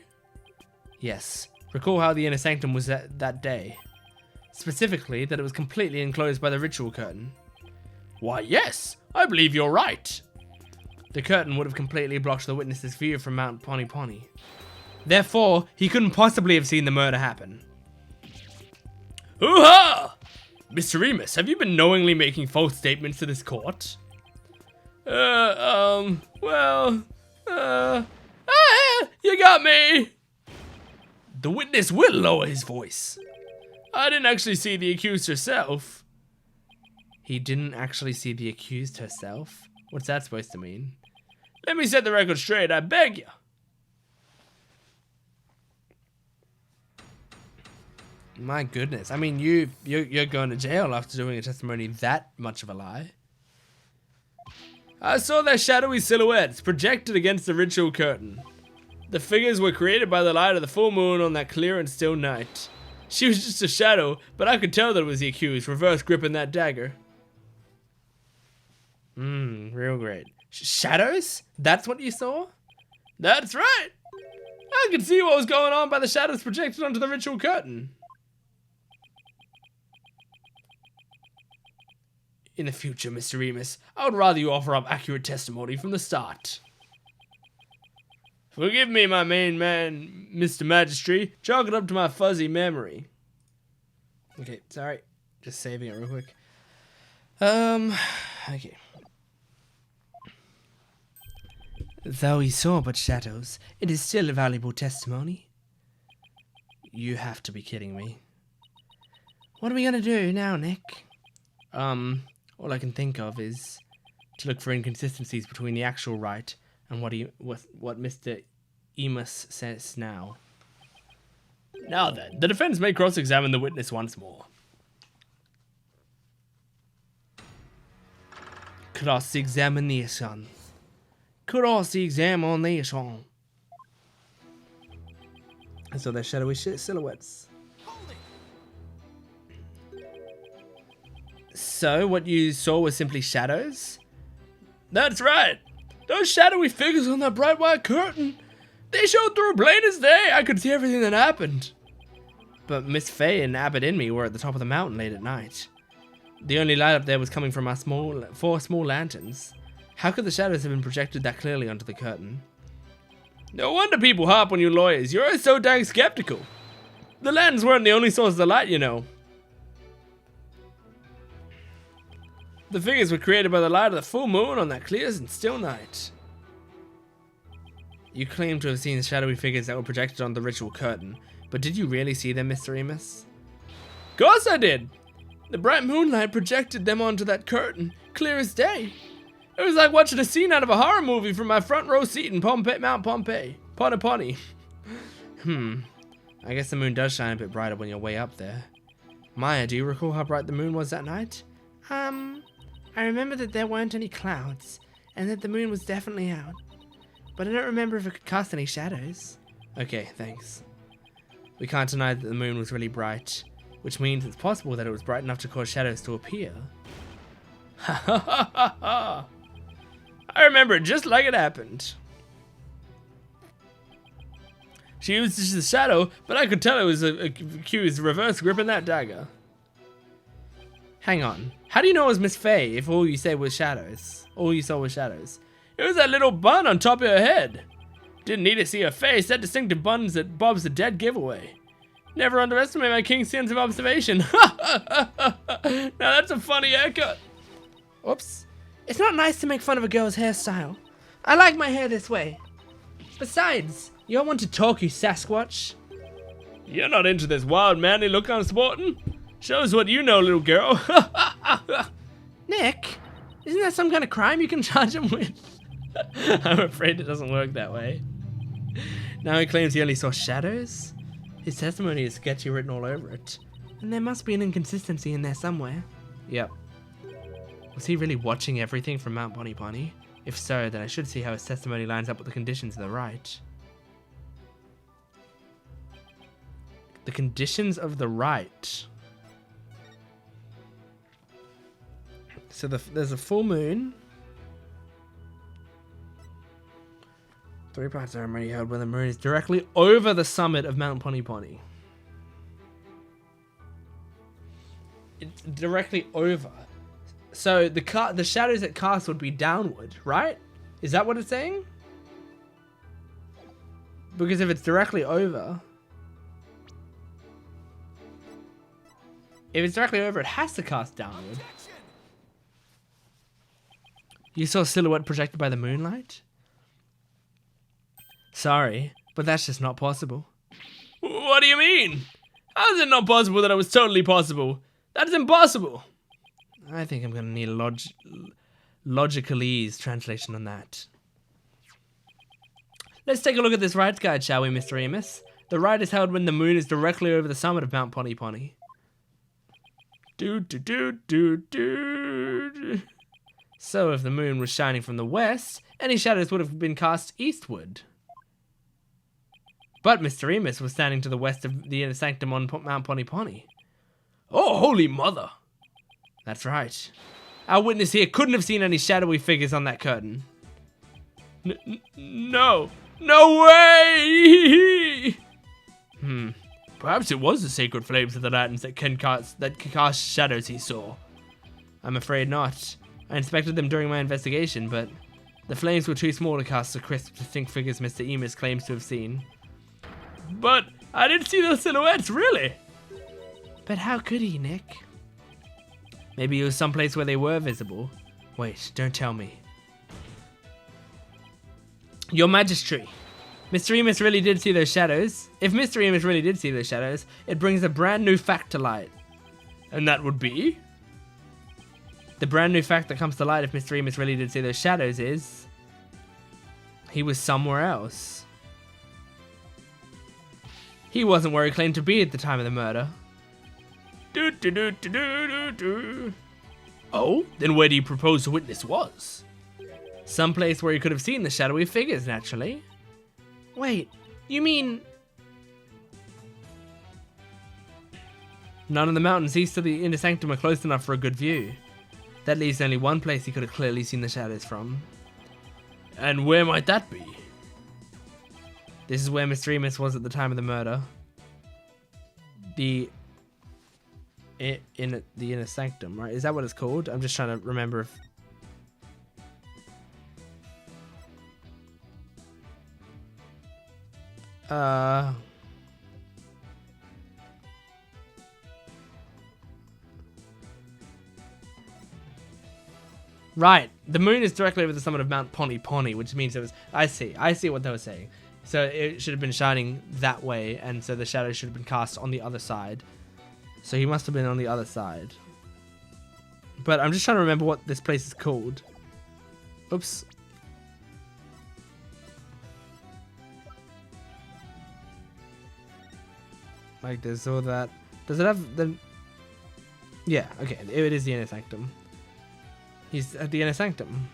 Yes. Recall how the Inner Sanctum was that day. Specifically, that it was completely enclosed by the ritual curtain. Why, yes. I believe you're right. The curtain would have completely blocked the witness's view from Mount Poni Poni. Therefore, he couldn't possibly have seen the murder happen. Hoo-ha! Mr. Remus, have you been knowingly making false statements to this court? You got me! The witness will lower his voice. I didn't actually see the accused herself. He didn't actually see the accused herself? What's that supposed to mean? Let me set the record straight, I beg you. My goodness. I mean, you're going to jail after doing a testimony that much of a lie. I saw their shadowy silhouettes projected against the ritual curtain. The figures were created by the light of the full moon on that clear and still night. She was just a shadow, but I could tell that it was the accused, reverse gripping that dagger. Real great. Shadows? That's what you saw? That's right! I could see what was going on by the shadows projected onto the ritual curtain. In the future, Mr. Remus, I would rather you offer up accurate testimony from the start. Forgive me, my main man, Mr. Magistrate. Chalk it up to my fuzzy memory. Okay, sorry. Just saving it real quick. Okay. Though he saw but shadows, it is still a valuable testimony. You have to be kidding me. What are we gonna do now, Nick? All I can think of is to look for inconsistencies between the actual right and what Mr. Emus says now. Now then, the defense may cross-examine the witness once more. Cross-examination. Cross-examination. So they're shadowy silhouettes. So, what you saw was simply shadows? That's right! Those shadowy figures on that bright white curtain! They showed through plain as day! I could see everything that happened! But Miss Fay and Abbott and me were at the top of the mountain late at night. The only light up there was coming from our four small lanterns. How could the shadows have been projected that clearly onto the curtain? No wonder people harp on you lawyers. You're always so dang skeptical. The lanterns weren't the only source of the light, you know. The figures were created by the light of the full moon on that clear and still night. You claim to have seen shadowy figures that were projected on the ritual curtain, but did you really see them, Mr. Remus? Of course I did! The bright moonlight projected them onto that curtain, clear as day. It was like watching a scene out of a horror movie from my front row seat in Mount Pompeii. Poni. I guess the moon does shine a bit brighter when you're way up there. Maya, do you recall how bright the moon was that night? I remember that there weren't any clouds, and that the moon was definitely out. But I don't remember if it could cast any shadows. Okay, thanks. We can't deny that the moon was really bright, which means it's possible that it was bright enough to cause shadows to appear. Ha ha ha ha ha! I remember it just like it happened. She used just the shadow, but I could tell it was Q's reverse gripping that dagger. Hang on. How do you know it was Miss Faye if all you said was shadows? All you saw was shadows. It was that little bun on top of her head. Didn't need to see her face. That distinctive bun's that Bob's a dead giveaway. Never underestimate my king's sense of observation. Now that's a funny haircut. Oops. It's not nice to make fun of a girl's hairstyle. I like my hair this way. Besides, you don't want to talk, you Sasquatch. You're not into this wild, manly look I'm sporting? Shows what you know, little girl. Nick, isn't that some kind of crime you can charge him with? I'm afraid it doesn't work that way. Now he claims he only saw shadows? His testimony is sketchy written all over it. And there must be an inconsistency in there somewhere. Yep. Was he really watching everything from Mount Bonnie Bonnie? If so, then I should see how his testimony lines up with the conditions of the rite. The conditions of the rite. So there's a full moon. 3-part ceremony held when the moon is directly over the summit of Mount Bonnie Bonnie. It's directly over. So the shadows it casts would be downward, right? Is that what it's saying? Because if it's directly over... If it's directly over, it has to cast downward. You saw a silhouette projected by the moonlight? Sorry, but that's just not possible. What do you mean? How is it not possible that it was totally possible? That is impossible. I think I'm going to need a logicalese translation on that. Let's take a look at this rite guide, shall we, Mr. Amos? The rite is held when the moon is directly over the summit of Mount Bonnie Bonnie. So if the moon was shining from the west, any shadows would have been cast eastward. But Mr. Amos was standing to the west of the Inner Sanctum on Mount Bonnie Bonnie. Oh, holy mother. That's right. Our witness here couldn't have seen any shadowy figures on that curtain. No way! Perhaps it was the sacred flames of the lanterns that can cast shadows he saw. I'm afraid not. I inspected them during my investigation, but the flames were too small to cast the crisp, distinct figures Mr. Amos claims to have seen. But I didn't see those silhouettes, really. But how could he, Nick? Maybe it was someplace where they were visible. Wait, don't tell me. Your Majesty, Mr. Amos really did see those shadows. If Mr. Amos really did see those shadows, it brings a brand new fact to light. And that would be? The brand new fact that comes to light if Mr. Amos really did see those shadows is... he was somewhere else. He wasn't where he claimed to be at the time of the murder. Oh, then where do you propose the witness was? Someplace where he could have seen the shadowy figures, naturally. Wait, you mean... None of the mountains east of the Inner Sanctum are close enough for a good view. That leaves only one place he could have clearly seen the shadows from. And where might that be? This is where Mr. Amos was at the time of the murder. The Inner Sanctum, right? Is that what it's called? I'm just trying to remember if... Right, the moon is directly over the summit of Mount Bonnie Bonnie, which means it was... I see what they were saying. So it should have been shining that way, and so the shadow should have been cast on the other side. So he must have been on the other side. But I'm just trying to remember what this place is called. Oops. Like there's all that. Does it have the... Yeah, okay, it is the Inner Sanctum. He's at the Inner Sanctum.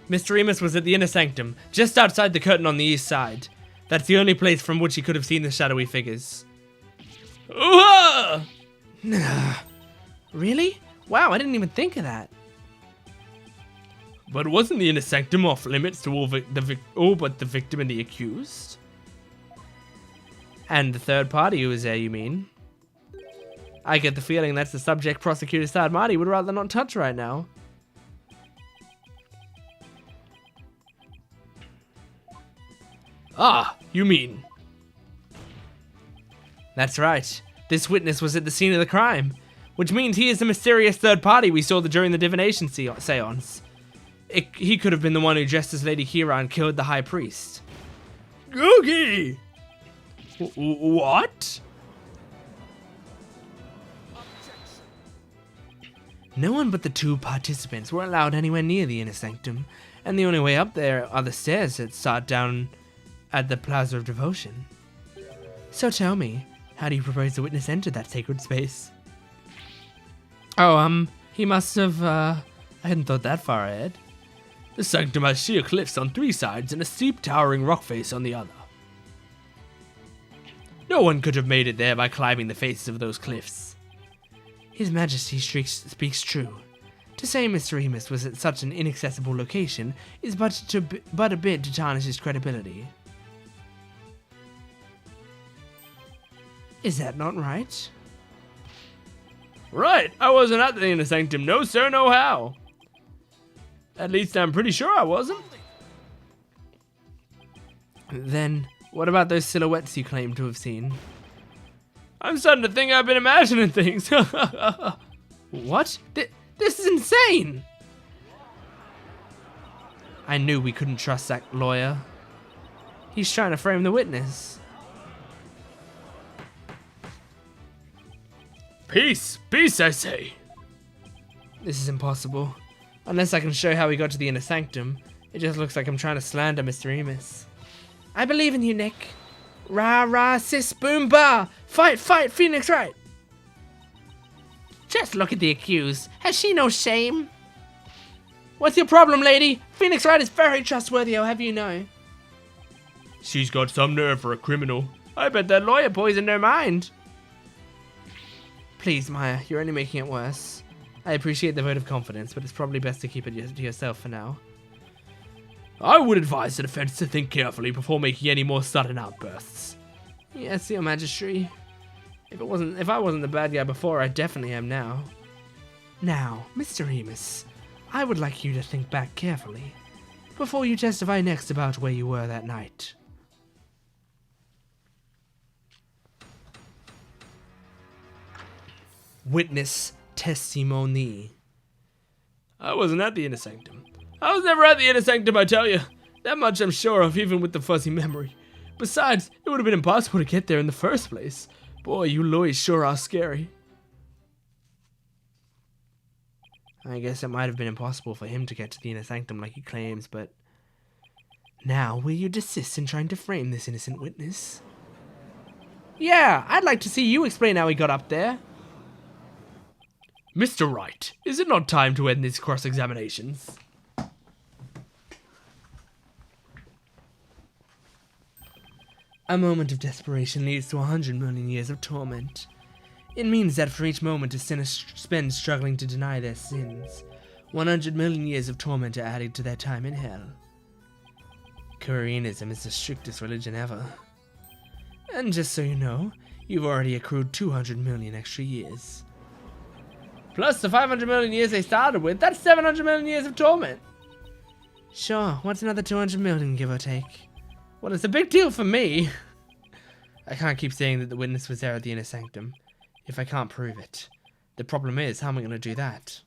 Mr. Amos was at the Inner Sanctum, just outside the curtain on the east side. That's the only place from which he could have seen the shadowy figures. Ooh-ha! Really? Wow, I didn't even think of that. But wasn't the Inner Sanctum off limits to all but the victim and the accused? And the third party who was there, you mean? I get the feeling that's the subject Prosecutor Sadmati would rather not touch right now. Ah, you mean? That's right. This witness was at the scene of the crime, which means he is the mysterious third party we saw during the divination seance. He could have been the one who dressed as Lady Kira and killed the High Priest. Googie! What? No one but the two participants were allowed anywhere near the Inner Sanctum, and the only way up there are the stairs that start down at the Plaza of Devotion. So tell me, how do you propose the witness entered that sacred space? Oh, he must have, I hadn't thought that far ahead. The sanctum has sheer cliffs on 3 sides and a steep towering rock face on the other. No one could have made it there by climbing the faces of those cliffs. His Majesty speaks true. To say Mr. Remus was at such an inaccessible location is but a bit to tarnish his credibility. Is that not right? Right, I wasn't at the Inner Sanctum, no sir, no how. At least I'm pretty sure I wasn't. Then, what about those silhouettes you claim to have seen? I'm starting to think I've been imagining things. What? This is insane! I knew we couldn't trust that lawyer. He's trying to frame the witness. Peace, peace, I say. This is impossible. Unless I can show how we got to the Inner Sanctum, it just looks like I'm trying to slander Mr. Remus. I believe in you, Nick. Rah rah sis boom ba! Fight, fight, Phoenix Wright! Just look at the accused. Has she no shame? What's your problem, lady? Phoenix Wright is very trustworthy, I'll have you know. She's got some nerve for a criminal. I bet that lawyer poisoned her mind. Please, Maya, you're only making it worse. I appreciate the vote of confidence, but it's probably best to keep it to yourself for now. I would advise the defense to think carefully before making any more sudden outbursts. Yes, Your Majesty. If I wasn't the bad guy before, I definitely am now. Now, Mr. Remus, I would like you to think back carefully before you testify next about where you were that night. Witness testimony. I wasn't at the Inner Sanctum. I was never at the Inner Sanctum, I tell you. That much I'm sure of, even with the fuzzy memory. Besides, it would have been impossible to get there in the first place. Boy, you lawyers sure are scary. I guess it might have been impossible for him to get to the Inner Sanctum like he claims, but... Now, will you desist in trying to frame this innocent witness? Yeah, I'd like to see you explain how he got up there. Mr. Wright, is it not time to end these cross-examinations? A moment of desperation leads to 100 million years of torment. It means that for each moment a sinner spends struggling to deny their sins, 100 million years of torment are added to their time in hell. Kurianism is the strictest religion ever. And just so you know, you've already accrued 200 million extra years. Plus the 500 million years they started with, that's 700 million years of torment. Sure, what's another 200 million, give or take? Well, it's a big deal for me. I can't keep saying that the witness was there at the Inner Sanctum, if I can't prove it. The problem is, how am I going to do that?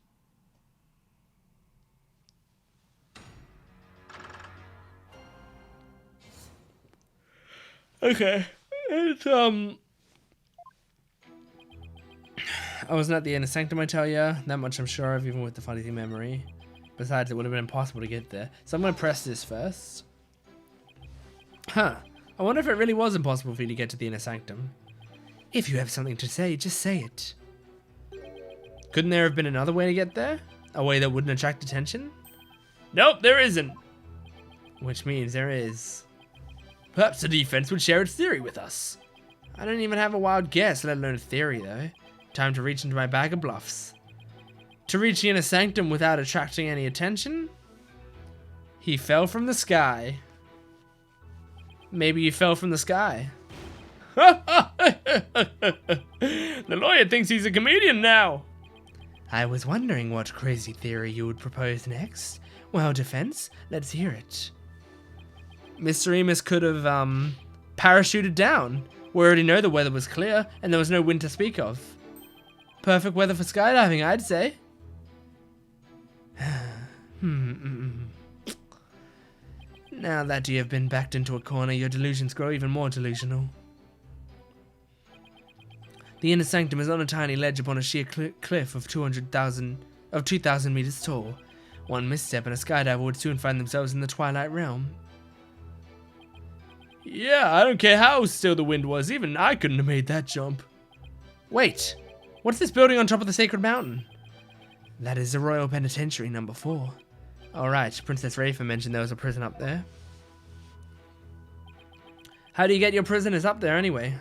Okay, it's, I wasn't at the Inner Sanctum, I tell ya. That much I'm sure of, even with the fuzzy memory. Besides, it would have been impossible to get there. So I'm going to press this first. Huh. I wonder if it really was impossible for you to get to the Inner Sanctum. If you have something to say, just say it. Couldn't there have been another way to get there? A way that wouldn't attract attention? Nope, there isn't. Which means there is. Perhaps the defense would share its theory with us. I don't even have a wild guess, let alone a theory, though. Time to reach into my bag of bluffs. To reach the Inner Sanctum without attracting any attention? He fell from the sky. Maybe he fell from the sky. The lawyer thinks he's a comedian now. I was wondering what crazy theory you would propose next. Well, defense, let's hear it. Mr. Remus could have, parachuted down. We already know the weather was clear, and there was no wind to speak of. Perfect weather for skydiving, I'd say. Now that you have been backed into a corner, your delusions grow even more delusional. The Inner Sanctum is on a tiny ledge upon a sheer cliff of 2,000 meters tall. One misstep and a skydiver would soon find themselves in the Twilight Realm. Yeah, I don't care how still the wind was, even I couldn't have made that jump. Wait, what's this building on top of the Sacred Mountain? That is the Royal Penitentiary number 4. Alright, Princess Rafa mentioned there was a prison up there. How do you get your prisoners up there anyway?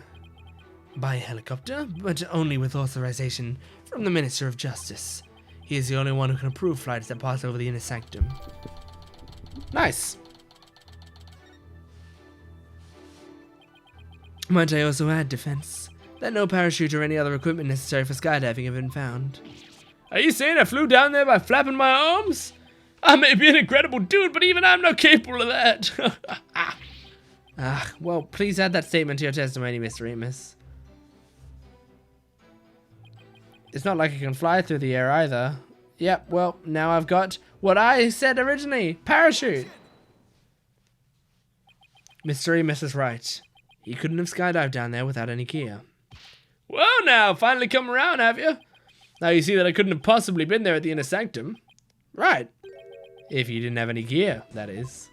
By helicopter, but only with authorization from the Minister of Justice. He is the only one who can approve flights that pass over the Inner Sanctum. Nice. Might I also add, defense, that no parachute or any other equipment necessary for skydiving have been found. Are you saying I flew down there by flapping my arms? I may be an incredible dude, but even I'm not capable of that. Well, please add that statement to your testimony, Mr. Remus. It's not like I can fly through the air either. Yep, well, now I've got what I said originally. Parachute! Mr. Remus is right. He couldn't have skydived down there without any gear. Well now, finally come around, have you? Now you see that I couldn't have possibly been there at the Inner Sanctum. Right. If you didn't have any gear, that is.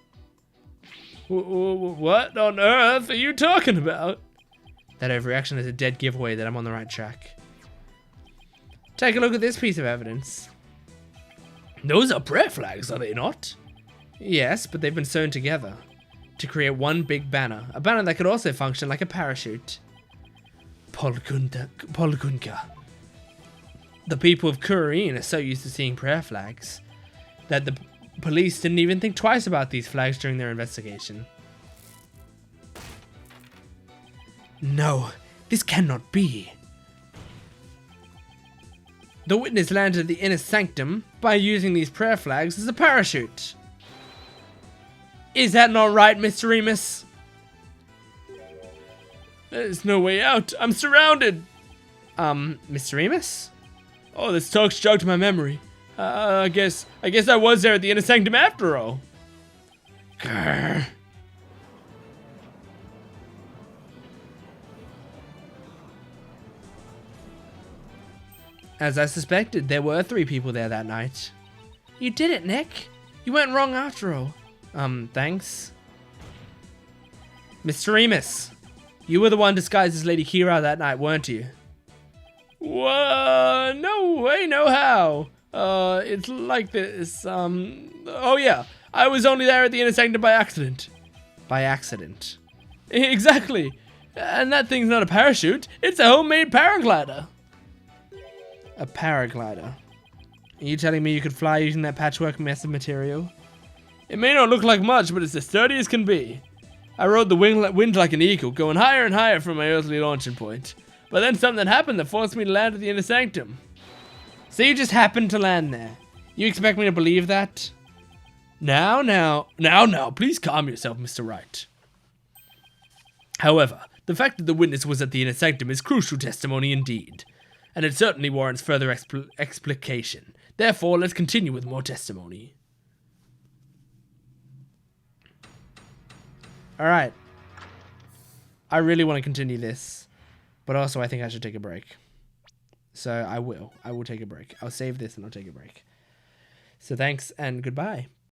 What on earth are you talking about? That overreaction is a dead giveaway that I'm on the right track. Take a look at this piece of evidence. Those are prayer flags, are they not? Yes, but they've been sewn together to create one big banner. A banner that could also function like a parachute. Polgunka. The people of Kudain are so used to seeing prayer flags that the police didn't even think twice about these flags during their investigation. No, this cannot be. The witness landed at the Inner Sanctum by using these prayer flags as a parachute. Is that not right, Mr. Remus? There's no way out. I'm surrounded. Mr. Remus? Oh, this talk's jogged my memory. I guess I was there at the Inner Sanctum after all. Grr. As I suspected, there were 3 people there that night. You did it, Nick. You weren't wrong after all. Thanks. Mr. Remus, you were the one disguised as Lady Kira that night, weren't you? No way, no how. It's like this, oh yeah, I was only there at the Inner Sanctum by accident. By accident? Exactly. And that thing's not a parachute, it's a homemade paraglider. A paraglider? Are you telling me you could fly using that patchwork mess of material? It may not look like much, but it's as sturdy as can be. I rode the wind like an eagle, going higher and higher from my earthly launching point. But then something happened that forced me to land at the Inner Sanctum. So you just happened to land there? You expect me to believe that? Now, please calm yourself, Mr. Wright. However, the fact that the witness was at the Inner Sanctum is crucial testimony indeed, and it certainly warrants further explication. Therefore, let's continue with more testimony. Alright. I really want to continue this, but also I think I should take a break. So I will take a break. I'll save this and I'll take a break. So thanks and goodbye.